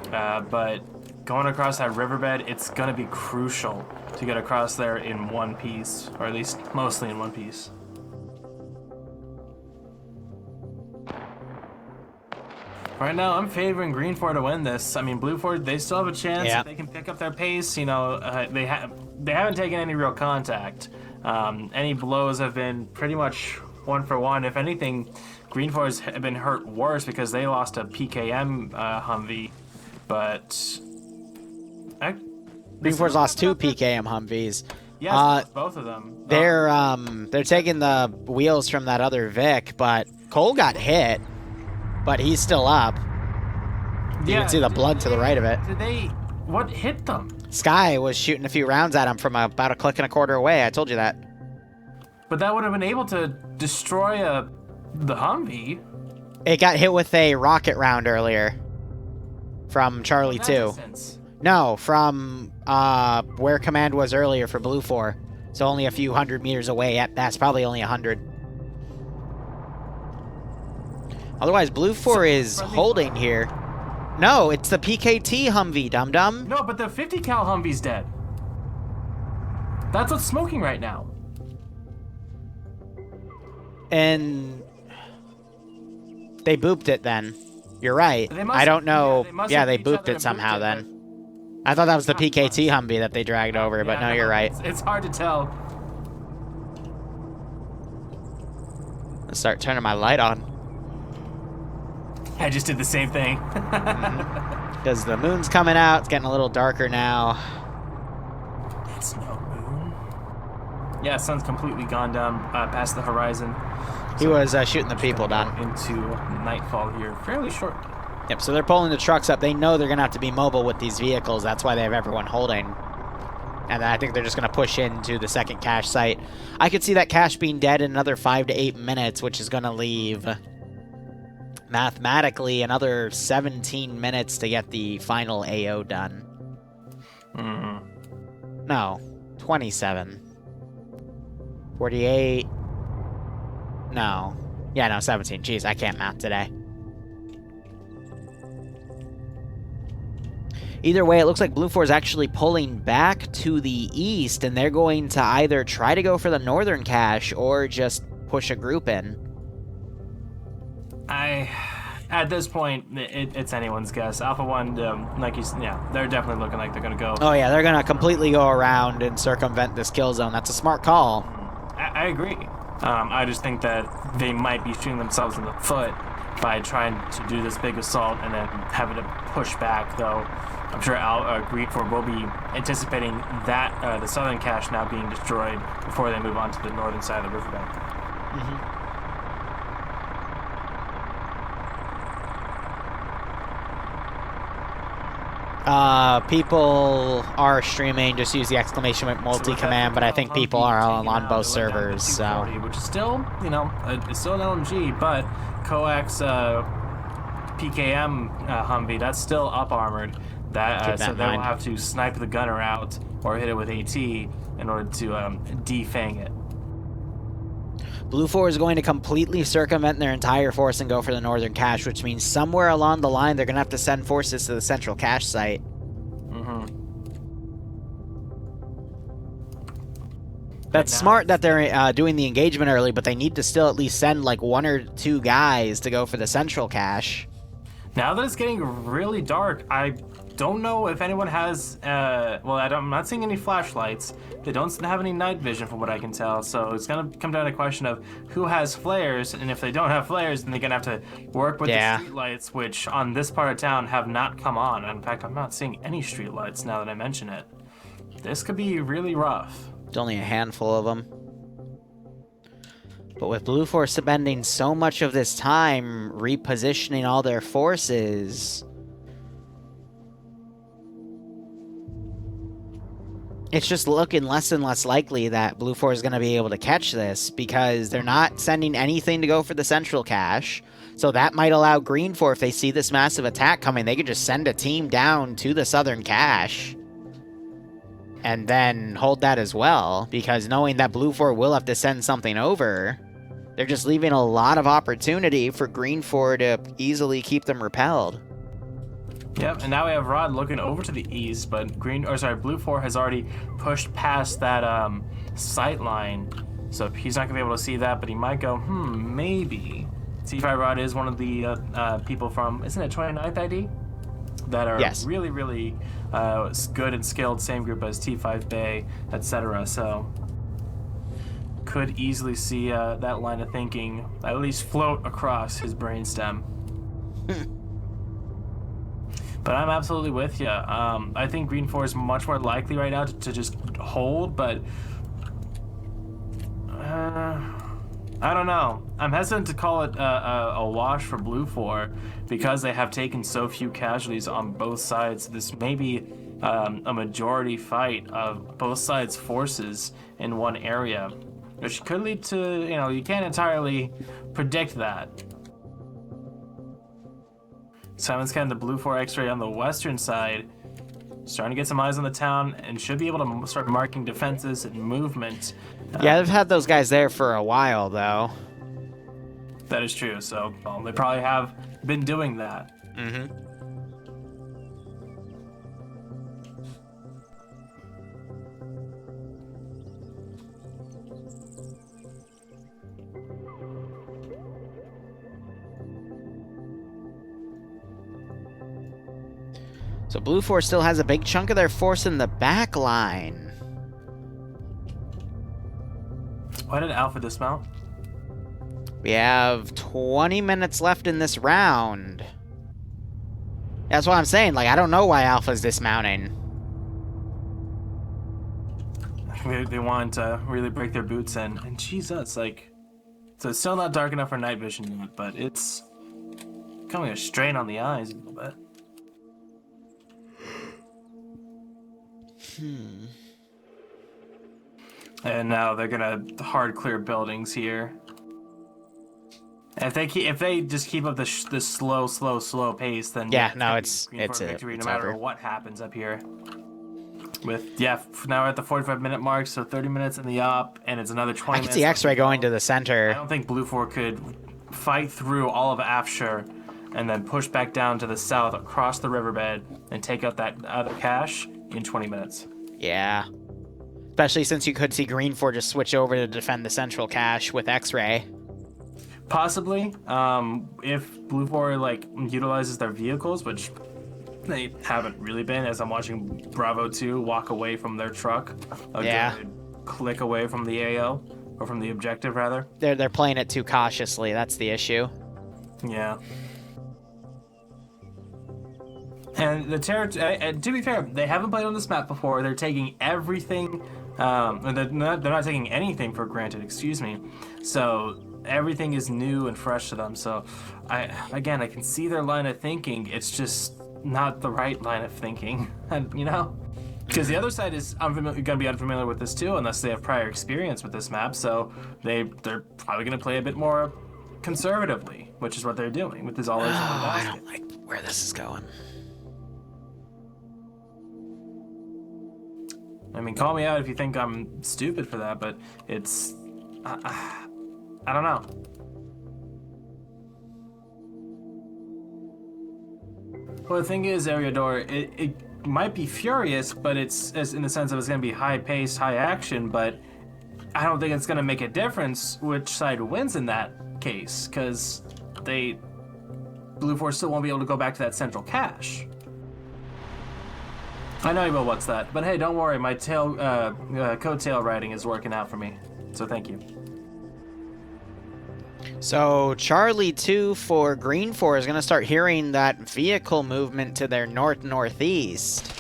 S2: But going across that riverbed, it's going to be crucial to get across there in one piece, or at least mostly in one piece. Right now, I'm favoring Green 4 to win this. I mean, Blue 4, they still have a chance.
S1: Yeah.
S2: If they can pick up their pace. They haven't taken any real contact. Any blows have been pretty much one for one. If anything, Green 4 has been hurt worse because they lost a PKM Humvee. But
S1: Green 4's lost 2 PKM Humvees.
S2: Yes, both of them.
S1: They're taking the wheels from that other Vic, but Cole got hit. But he's still up. You can see the blood to the right of it.
S2: What hit them?
S1: Sky was shooting a few rounds at him from about a click and a quarter away. I told you that.
S2: But that would have been able to destroy the Humvee.
S1: It got hit with a rocket round earlier. From Charlie 2. No, from where command was earlier for Blue 4. So only a few hundred meters away. That's probably only 100. Otherwise, Blue 4 is holding here. No, it's the PKT Humvee, dum-dum.
S2: No, but the 50 cal Humvee's dead. That's what's smoking right now.
S1: And they booped it then. You're right.
S2: They must
S1: I don't know.
S2: yeah,
S1: They
S2: each
S1: booped
S2: other
S1: it
S2: and
S1: somehow
S2: it,
S1: then. I thought that was the
S2: but-
S1: PKT Humvee that they dragged over, but no, you're right.
S2: It's hard to tell.
S1: Let's start turning my light on.
S2: I just did the same thing.
S1: Because the moon's coming out. It's getting a little darker now.
S2: It's no moon. Yeah, sun's completely gone down past the horizon.
S1: He was shooting the people down.
S2: Into nightfall here fairly shortly.
S1: Yep, so they're pulling the trucks up. They know they're going to have to be mobile with these vehicles. That's why they have everyone holding. And I think they're just going to push into the second cache site. I could see that cache being dead in another 5 to 8 minutes, which is going to leave, mathematically, another 17 minutes to get the final AO done. No, 27. 48. No. Yeah, no, 17. Jeez, I can't math today. Either way, it looks like Blue 4 is actually pulling back to the east, and they're going to either try to go for the northern cache or just push a group in.
S2: At this point, it's anyone's guess. Alpha 1, like you said, yeah, they're definitely looking like they're going to go.
S1: Oh yeah, they're going to completely go around and circumvent this kill zone. That's a smart call.
S2: I agree. I just think that they might be shooting themselves in the foot by trying to do this big assault and then having to push back, though. I'm sure Green 4 will be anticipating that the southern cache now being destroyed before they move on to the northern side of the riverbank.
S1: People are streaming. Just use the exclamation point multi-command, but I think people are all on both servers, so...
S2: Which is still, you know, it's still an LMG, but Coax PKM Humvee, that's still up-armored. So they will have to snipe the gunner out or hit it with AT in order to defang it.
S1: Blue 4 is going to completely circumvent their entire force and go for the northern cache, which means somewhere along the line they're going to have to send forces to the central cache site. That's smart that they're doing the engagement early, but they need to still at least send like 1 or 2 guys to go for the central cache.
S2: Now that it's getting really dark, I don't know if anyone has, I'm not seeing any flashlights. They don't have any night vision from what I can tell, so it's going to come down to a question of who has flares, and if they don't have flares, then they're going to have to work with the streetlights, which on this part of town have not come on. In fact, I'm not seeing any streetlights now that I mention it. This could be really rough.
S1: There's only a handful of them. But with Blue 4 spending so much of this time repositioning all their forces, it's just looking less and less likely that Blue 4 is going to be able to catch this because they're not sending anything to go for the central cache. So that might allow Green 4, if they see this massive attack coming, they could just send a team down to the southern cache and then hold that as well, because knowing that Blue 4 will have to send something over, they're just leaving a lot of opportunity for Green 4 to easily keep them repelled.
S2: Yep, and now we have Rod looking over to the east, but Blue 4 has already pushed past that sight line, so he's not gonna be able to see that, but he might go, maybe. T5 Rod is one of the people from, isn't it 29th ID? That are really, really good and skilled, same group as T5 Bay, etc. So could easily see that line of thinking at least float across his brainstem. But I'm absolutely with you. I think Green 4 is much more likely right now to just hold, but I don't know. I'm hesitant to call it a wash for Blue 4 because they have taken so few casualties on both sides. This may be a majority fight of both sides' forces in one area, which could lead to, you can't entirely predict that. Simon's kind of the Blue 4 X-ray on the western side, starting to get some eyes on the town and should be able to start marking defenses and movement.
S1: Yeah, they've had those guys there for a while, though.
S2: That is true, so they probably have been doing that.
S1: So Blue Force still has a big chunk of their force in the back line.
S2: Why did Alpha dismount?
S1: We have 20 minutes left in this round. That's what I'm saying. Like, I don't know why Alpha's dismounting.
S2: They want to really break their boots in. And Jesus, like... So it's still not dark enough for night vision yet, but it's becoming a strain on the eyes a little bit. And now they're gonna hard clear buildings here. If they just keep up this slow pace, then
S1: yeah, no, it's
S2: victory no matter what happens up here. With now we're at the 45-minute mark, so 30 minutes in the op, and it's another 20 minutes.
S1: I can see X-Ray going to the center.
S2: I don't think Blue 4 could fight through all of Afshire and then push back down to the south across the riverbed and take out that other cache in 20 minutes.
S1: Yeah. Especially since you could see Green 4 just switch over to defend the central cache with X-Ray.
S2: Possibly. If Blue 4 like utilizes their vehicles, which they haven't really been, as I'm watching Bravo 2 walk away from their truck.
S1: Yeah.
S2: Click away from the AO, or from the objective, rather.
S1: They're playing it too cautiously. That's the issue.
S2: Yeah. And the to be fair, they haven't played on this map before. They're taking everything, they're not taking anything for granted, excuse me. So everything is new and fresh to them. So I can see their line of thinking. It's just not the right line of thinking, and you know, because the other side is going to be unfamiliar with this too, unless they have prior experience with this map. So they're probably going to play a bit more conservatively, which is what they're doing with this all eggs in one basket.
S1: I don't like where this is going.
S2: I mean, call me out if you think I'm stupid for that, but it's I don't know. Well, the thing is, Ariador, it might be furious, but it's in the sense of it's going to be high-paced, high-action, but I don't think it's going to make a difference which side wins in that case, because Blue Force still won't be able to go back to that central cache. I know you will, what's that? But hey, don't worry, my coattail riding is working out for me, so thank you.
S1: So Charlie 2 for Green 4 is going to start hearing that vehicle movement to their north-northeast.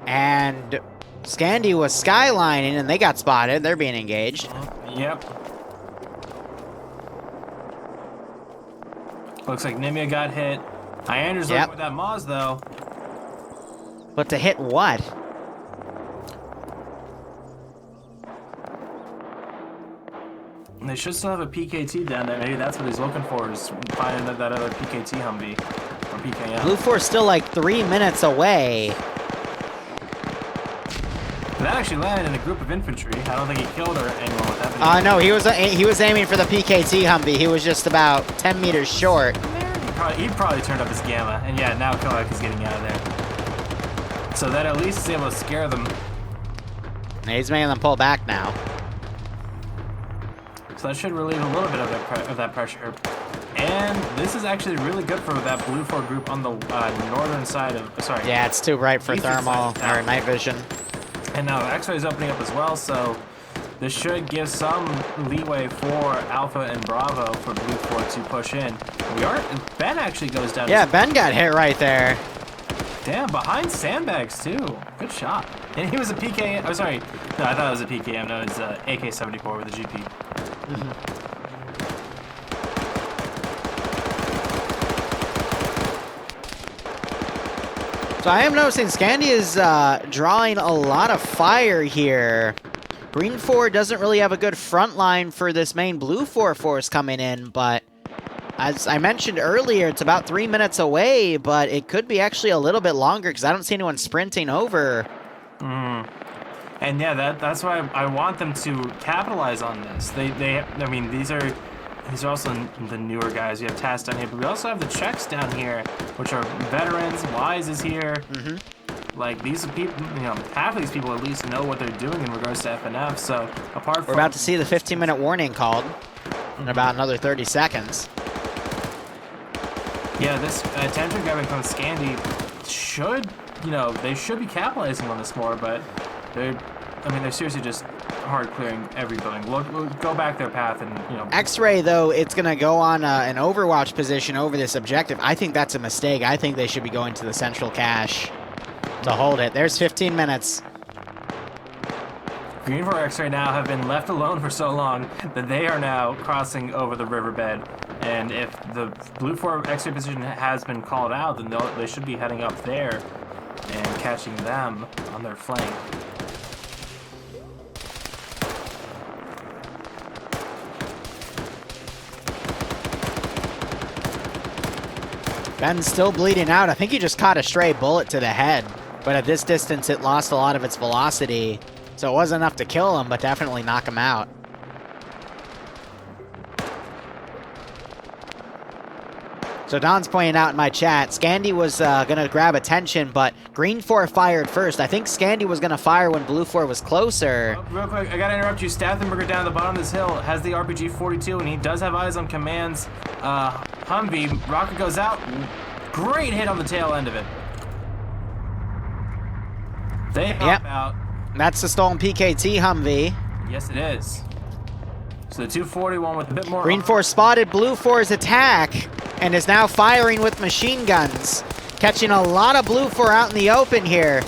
S1: And Scandi was skylining and they got spotted. They're being engaged.
S2: Yep. Looks like Nimia got hit. Iander's looking with that Moz though.
S1: But to hit what?
S2: They should still have a PKT down there. Maybe that's what he's looking for, is finding that other PKT Humvee. Or PKM.
S1: Blue 4's still like 3 minutes away.
S2: That actually landed in a group of infantry. I don't think he killed anyone with that.
S1: No, he was aiming for the PKT Humvee. He was just about 10 meters short.
S2: He probably turned up his gamma. And yeah, now Koak is getting out of there. So that at least is able to scare them.
S1: He's making them pull back now.
S2: So that should relieve a little bit of that pressure. And this is actually really good for that Blue 4 group on the northern side of... Sorry.
S1: Yeah, it's too bright for thermal or night vision.
S2: And now X-Ray is opening up as well, so this should give some leeway for Alpha and Bravo for Blue 4 to push in. Ben actually goes down.
S1: Yeah, Ben got hit right there.
S2: Damn, behind sandbags too. Good shot. And he was a PK. Oh, sorry. No, I thought it was a PKM. No, it's AK-74 with a GP.
S1: So I am noticing Scandi is drawing a lot of fire here. Green 4 doesn't really have a good front line for this main Blue 4 force coming in, but as I mentioned earlier, it's about 3 minutes away, but it could be actually a little bit longer because I don't see anyone sprinting over.
S2: And yeah, that's why I want them to capitalize on this. I mean, these are also the newer guys. We have Tass down here, but we also have the Czechs down here, which are veterans. Wise is here. Like, these are people, you know, half of these people at least know what they're doing in regards to FNF. So apart from...
S1: We're about to see the 15-minute warning called in about another 30 seconds.
S2: Yeah, this attention grabbing from Scandi should, you know, they should be capitalizing on this more, but they're seriously just hard clearing every building. Look, go back their path and, you know.
S1: X-Ray, though, it's going to go on an Overwatch position over this objective. I think that's a mistake. I think they should be going to the central cache to hold it. There's 15 minutes.
S2: Green 4 X-Ray now have been left alone for so long that they are now crossing over the riverbed. And if the Blue 4 X-Ray position has been called out, then they should be heading up there and catching them on their flank.
S1: Ben's still bleeding out. I think he just caught a stray bullet to the head. But at this distance, it lost a lot of its velocity. So it wasn't enough to kill him, but definitely knock him out. So Don's pointing out in my chat, Scandy was going to grab attention, but Green 4 fired first. I think Scandy was going to fire when Blue 4 was closer.
S2: Oh, real quick, I got to interrupt you. Stathenberger down at the bottom of this hill has the RPG-42, and he does have eyes on Command's Humvee. Rocket goes out. Great hit on the tail end of it. They hop out.
S1: That's the stolen PKT Humvee.
S2: Yes, it is. So the 241 with a bit more...
S1: Green 4 spotted Blue 4's attack and is now firing with machine guns. Catching a lot of Blue 4 out in the open here.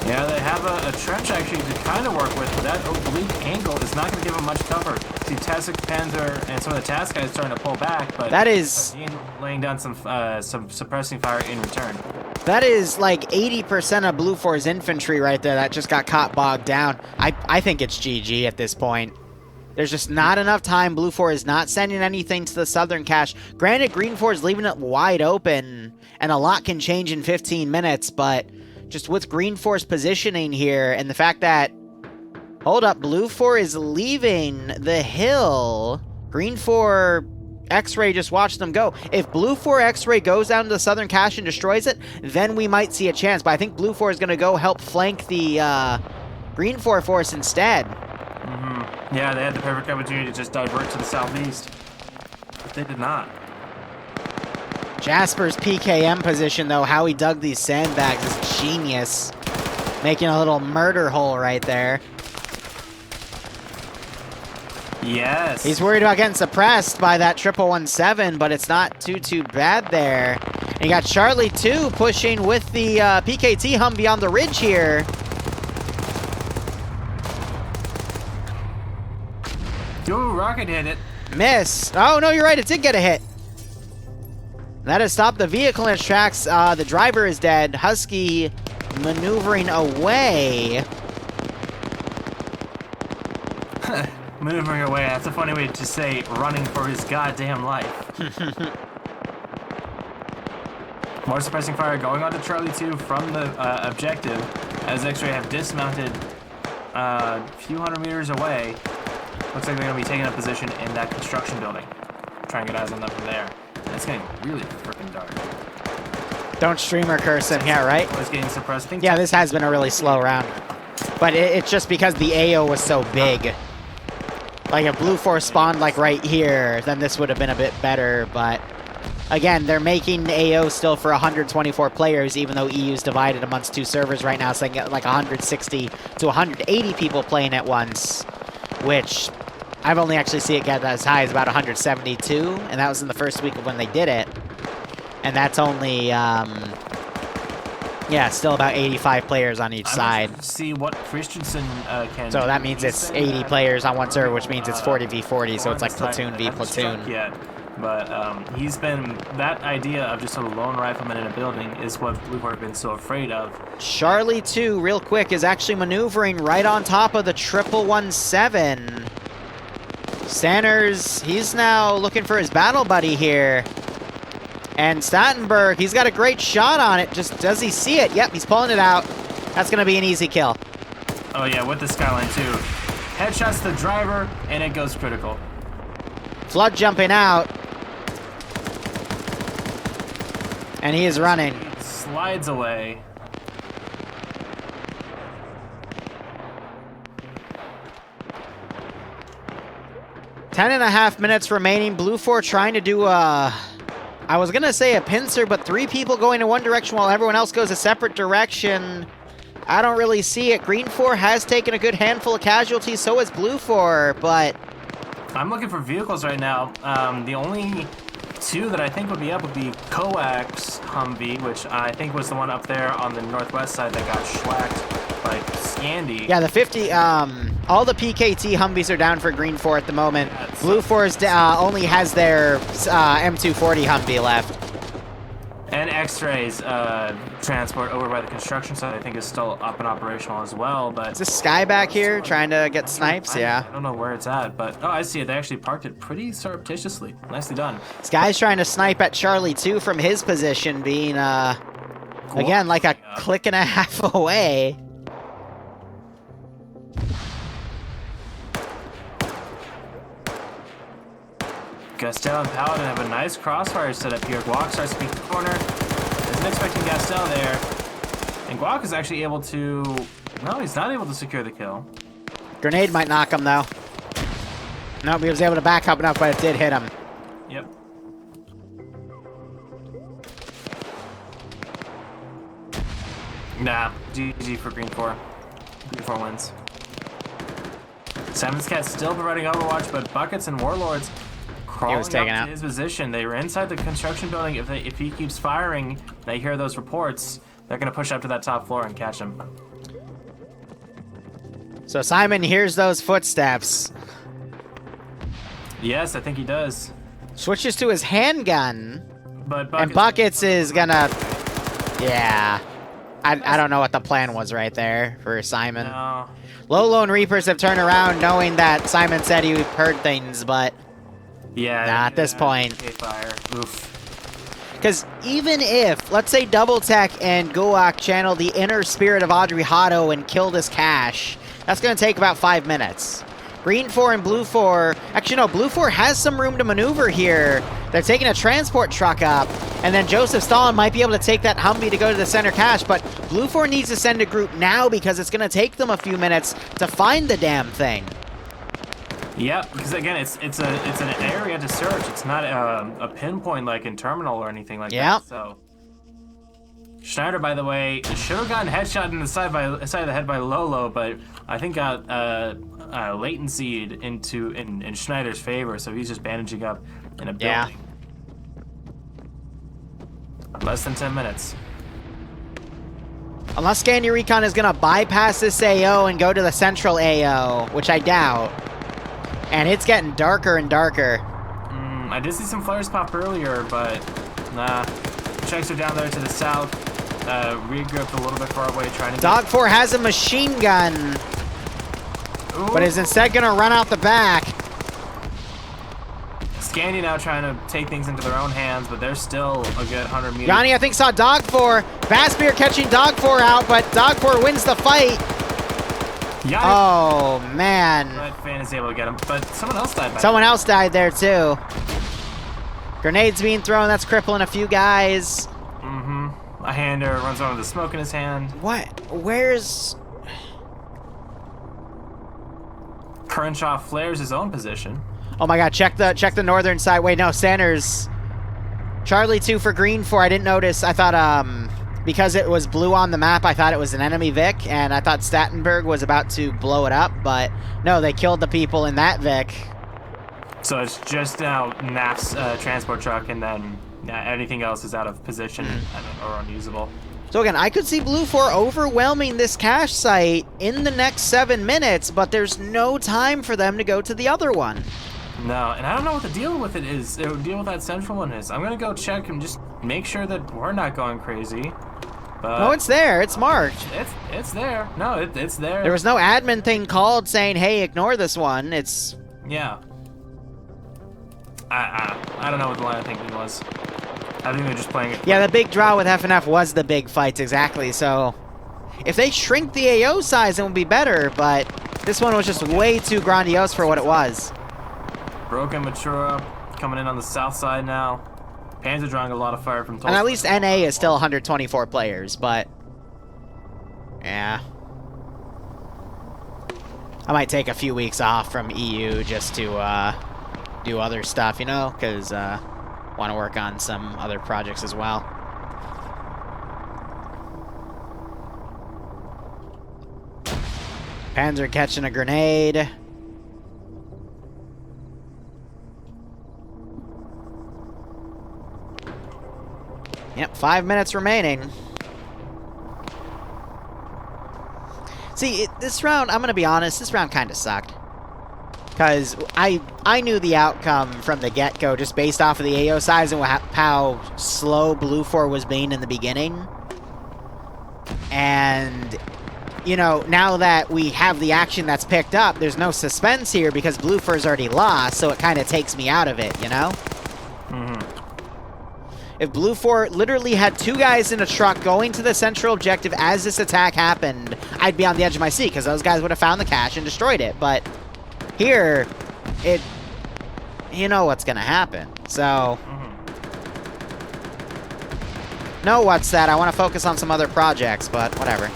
S2: Yeah, they have a trench actually to kind of work with, but that oblique angle is not going to give them much cover. See, Tasik, Panzer, and some of the task guys starting to pull back, but
S1: that is
S2: laying down some suppressing fire in return.
S1: That is like 80% of Blue 4's infantry right there that just got caught bogged down. I think it's GG at this point. There's just not enough time. Blue 4 is not sending anything to the southern cache. Granted, Green 4 is leaving it wide open, and a lot can change in 15 minutes, but just with Green 4's positioning here and the fact that, hold up, Blue 4 is leaving the hill. Green 4 X-Ray just watched them go. If Blue 4 X-Ray goes down to the southern cache and destroys it, then we might see a chance. But I think Blue 4 is going to go help flank the Green 4 force instead.
S2: Yeah, they had the perfect opportunity to just divert to the southeast. But they did not.
S1: Jasper's PKM position, though, how he dug these sandbags is genius. Making a little murder hole right there.
S2: Yes.
S1: He's worried about getting suppressed by that 117, but it's not too bad there. And you got Charlie, too, pushing with the PKT Humvee on the ridge here.
S2: Ooh, rocket hit it.
S1: Miss. Oh, no, you're right. It did get a hit. That has stopped the vehicle in its tracks. The driver is dead. Husky maneuvering away.
S2: Maneuvering away. That's a funny way to say running for his goddamn life. More suppressing fire going on to Charlie 2 from the objective as X-Ray have dismounted a few hundred meters away. Looks like they're going to be taking a position in that construction building. Try and get eyes on them from there. And it's getting really freaking dark.
S1: Don't streamer curse him, yeah, right?
S2: It's getting suppressed.
S1: Yeah, this has been a really slow round. But it's just because the AO was so big. Like, if Blue 4 spawned, like, right here, then this would have been a bit better, but... Again, they're making AO still for 124 players, even though EU's divided amongst two servers right now, so they get like 160 to 180 people playing at once, which I've only actually seen it get as high as about 172, and that was in the first week of when they did it. And that's only, yeah, still about 85 players on each side.
S2: See what Christensen can
S1: So that means it's 80 players on one server, which means it's 40 v 40, so it's like platoon v platoon.
S2: But he's been, that idea of just a lone rifleman in a building is what Blue 4 have been so afraid of.
S1: Charlie 2, real quick, is actually maneuvering right on top of the 117. Sanners, he's now looking for his battle buddy here. And Stattenberg, he's got a great shot on it. Just, does he see it? Yep, he's pulling it out. That's going to be an easy kill.
S2: Oh yeah, with the Skyline 2. Headshots the driver, and it goes critical.
S1: Flood jumping out. And he is running.
S2: Slides away. Ten
S1: 10.5 minutes remaining. Blue 4 trying to do a I was gonna say a pincer, but 3 people going in one direction while everyone else goes a separate direction. I don't really see it. Green 4 has taken a good handful of casualties, so has Blue 4, but...
S2: I'm looking for vehicles right now. The only 2 that I think would be up would be Coax Humvee, which I think was the one up there on the northwest side that got shellacked by Scandy.
S1: Yeah, the 50, all the PKT Humvees are down for Green 4 at the moment.
S2: Yeah,
S1: Blue 4 is, only has their M240 Humvee left.
S2: And X-Rays transport over by the construction site, I think, is still up and operational as well. But
S1: Is this Sky back here trying to get snipes? Yeah.
S2: I don't know where it's at, but oh, I see it. They actually parked it pretty surreptitiously. Nicely done.
S1: Sky's trying to snipe at Charlie 2 from his position, being, again, like a click and a half away.
S2: Gastel and Paladin have a nice crossfire set up here. Guac starts to peek the corner. Isn't expecting Gastel there. And Guac is actually able to... No, he's not able to secure the kill.
S1: Grenade might knock him, though. Nope, he was able to back up enough, but it did hit him.
S2: Yep. Nah, GG for Green 4. Green 4 wins. Simon's Cat still providing Overwatch, but Buckets and Warlords crawling up to his position. They were inside the construction building. If he keeps firing, they hear those reports, they're going to push up to that top floor and catch him.
S1: So Simon hears those footsteps.
S2: Yes, I think he does.
S1: Switches to his handgun.
S2: But
S1: and Buckets is gonna... Yeah. I don't know what the plan was right there for Simon.
S2: No.
S1: Low Lone Reapers have turned around knowing that Simon said he heard things, but...
S2: Yeah.
S1: Nah, at this point.
S2: Fire. Oof.
S1: Because even if, let's say Double Tech and Guak channel the inner spirit of Audrey Hotto and kill this cache, that's going to take about 5 minutes. Green 4 and Blue 4, actually no, Blue 4 has some room to maneuver here. They're taking a transport truck up, and then Joseph Stalin might be able to take that Humvee to go to the center cache, but Blue 4 needs to send a group now because it's going to take them a few minutes to find the damn thing.
S2: Yep, because again, it's an area to search. It's not a pinpoint like in Terminal or anything like that. So Schneider, by the way, should have gotten headshot in the side of the head by Lolo, but I think got latencyed in Schneider's favor, so he's just bandaging up in a building.
S1: Yeah.
S2: Less than 10 minutes.
S1: Unless Scandi Recon is going to bypass this AO and go to the central AO, which I doubt. And it's getting darker and darker.
S2: I did see some flares pop earlier, but nah. Checks are down there to the south. Regrouped a little bit far away, trying to...
S1: Dog 4 has a machine gun, but is instead going to run out the back.
S2: Scandi now trying to take things into their own hands, but they're still a good 100 meters.
S1: Yanni, I think, saw Dog 4. Bassbeer catching Dog 4 out, but Dog 4 wins the fight.
S2: Yanni.
S1: Oh, man.
S2: That fan is able to get him, but someone else died.
S1: Someone else died there, too. Grenades being thrown. That's crippling a few guys.
S2: A hander runs over with the smoke in his hand.
S1: What? Where's...
S2: Crenshaw flares his own position.
S1: Oh, my God. Check the northern side. Wait, no. Sanders. Charlie 2 for Green 4. I didn't notice. I thought, because it was blue on the map, I thought it was an enemy Vic, and I thought Stattenberg was about to blow it up, but no, they killed the people in that Vic. So
S2: it's just now NAF's transport truck, and then anything else is out of position or unusable.
S1: So again, I could see Blue 4 overwhelming this cache site in the next 7 minutes, but there's no time for them to go to the other one.
S2: No, and I don't know what the deal with it is. The deal with that central one is. I'm gonna go check and just make sure that we're not going crazy. But
S1: no, it's there. It's marked.
S2: It's there. No, it's there.
S1: There was no admin thing called saying, "Hey, ignore this one." It's
S2: yeah. I don't know what the line of thinking was. I think they're just playing it.
S1: Yeah, the big draw with FNF was the big fights, exactly. So if they shrink the AO size, it would be better, but this one was just way too grandiose for what it was.
S2: Broken Matura coming in on the south side now. Panzer drawing a lot of fire from Tulsa.
S1: And at least NA is still 124 players, but yeah. I might take a few weeks off from EU just to do other stuff, you know, because want to work on some other projects as well. Panzer catching a grenade. Yep, 5 minutes remaining. See, this round, I'm going to be honest, this round kind of sucked. Because I knew the outcome from the get-go just based off of the AO size and how slow Blue 4 was being in the beginning. And, you know, now that we have the action that's picked up, there's no suspense here because Blue 4's already lost, so it kind of takes me out of it, you know? If Blue 4 literally had 2 guys in a truck going to the central objective as this attack happened, I'd be on the edge of my seat because those guys would have found the cache and destroyed it. But here, you know what's going to happen. So, no what's that. I want to focus on some other projects, but whatever.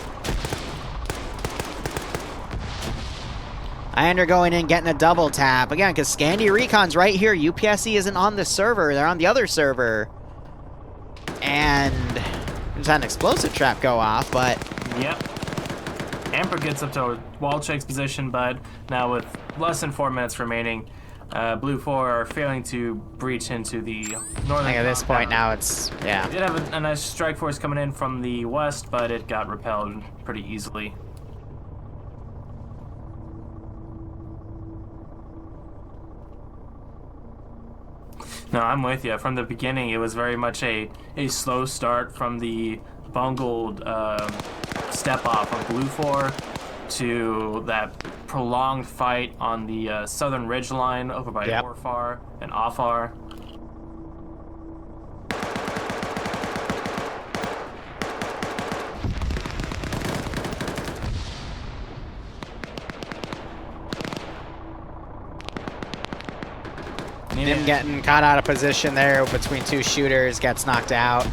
S1: Iander going in, getting a double tap. Again, because Scandi Recon's right here. UPSC isn't on this server. They're on the other server. And just had an explosive trap go off, but...
S2: Yep. Amper gets up to wall check's position, but now with less than 4 minutes remaining, Blue 4 are failing to breach into the northern...
S1: I think at this point now it's... yeah.
S2: We did have a nice strike force coming in from the west, but it got repelled pretty easily. No, I'm with you. From the beginning, it was very much a slow start from the bungled step off of Blue 4 to that prolonged fight on the southern ridgeline over by Orfar and Afar.
S1: Him getting caught out of position there between 2 shooters, gets knocked out.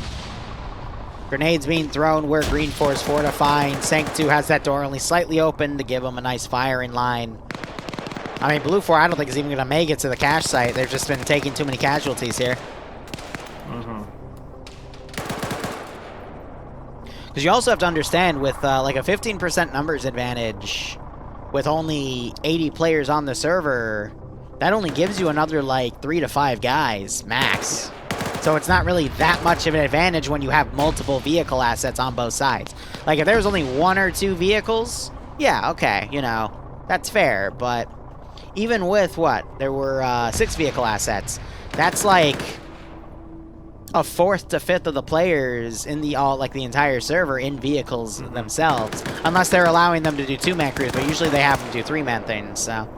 S1: Grenades being thrown where Green 4 is fortifying. Sank 2 has that door only slightly open to give him a nice firing line. I mean, Blue 4, I don't think is even going to make it to the cache site. They've just been taking too many casualties here. Because you also have to understand, with like a 15% numbers advantage, with only 80 players on the server, that only gives you another, like, 3 to 5 guys, max. So it's not really that much of an advantage when you have multiple vehicle assets on both sides. Like, if there was only 1 or 2 vehicles, yeah, okay, you know, that's fair. But even with, what, there were 6 vehicle assets, that's like a 4th to 5th of the players in the the entire server in vehicles themselves. Unless they're allowing them to do 2-man crews, but usually they have them do 3-man things, so...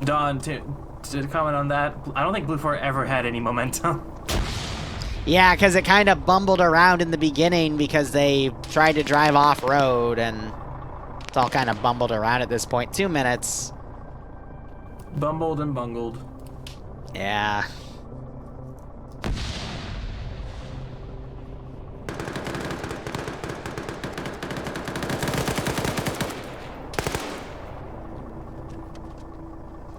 S2: Don, to comment on that, I don't think Blue 4 ever had any momentum.
S1: Yeah, because it kind of bumbled around in the beginning because they tried to drive off-road, and it's all kind of bumbled around at this point. 2 minutes.
S2: Bumbled and bungled.
S1: Yeah.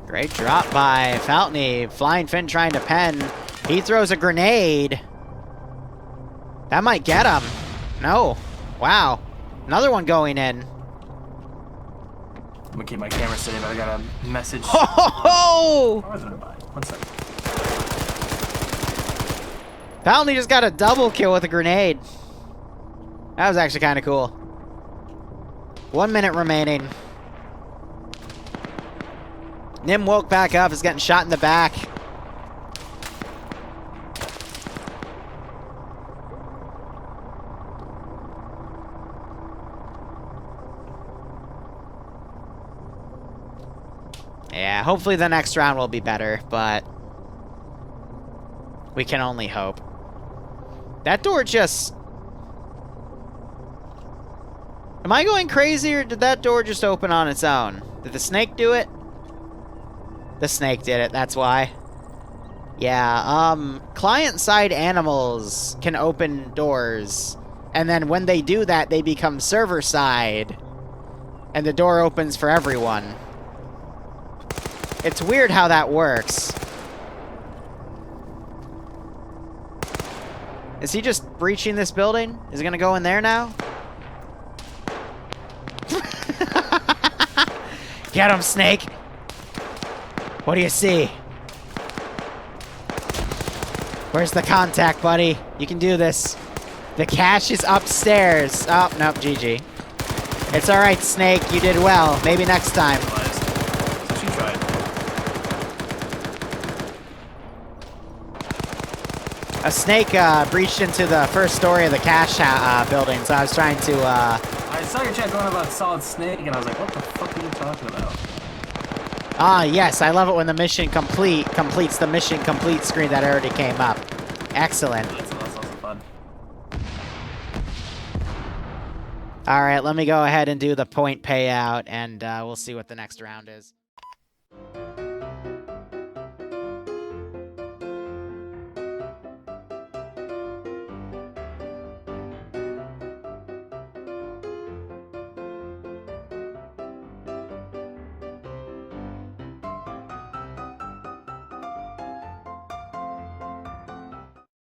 S1: Great drop by Faltney. Flying Finn trying to pen. He throws a grenade. That might get him. No. Wow. Another one going in.
S2: I'm gonna keep my camera steady, but I got a message.
S1: Ho ho ho!
S2: One second.
S1: Faltney just got a double kill with a grenade. That was actually kind of cool. 1 minute remaining. Nim woke back up, is getting shot in the back. Yeah, hopefully the next round will be better, but we can only hope. That door just... Am I going crazy, or did that door just open on its own? Did the snake do it? The snake did it, that's why. Yeah, client-side animals can open doors, and then when they do that, they become server-side, and the door opens for everyone. It's weird how that works. Is he just breaching this building? Is he gonna go in there now? Get him, Snake! What do you see? Where's the contact, buddy? You can do this. The cache is upstairs. Oh, nope, GG. It's alright, Snake. You did well. Maybe next time.
S2: She tried.
S1: A snake breached into the first story of the cache building, so I was trying to...
S2: I saw your chat going about Solid Snake, and I was like, what the fuck are you talking about?
S1: Ah, yes, I love it when the mission completes the mission complete screen that already came up. Excellent.
S2: That's also fun.
S1: Alright, let me go ahead and do the point payout, and we'll see what the next round is.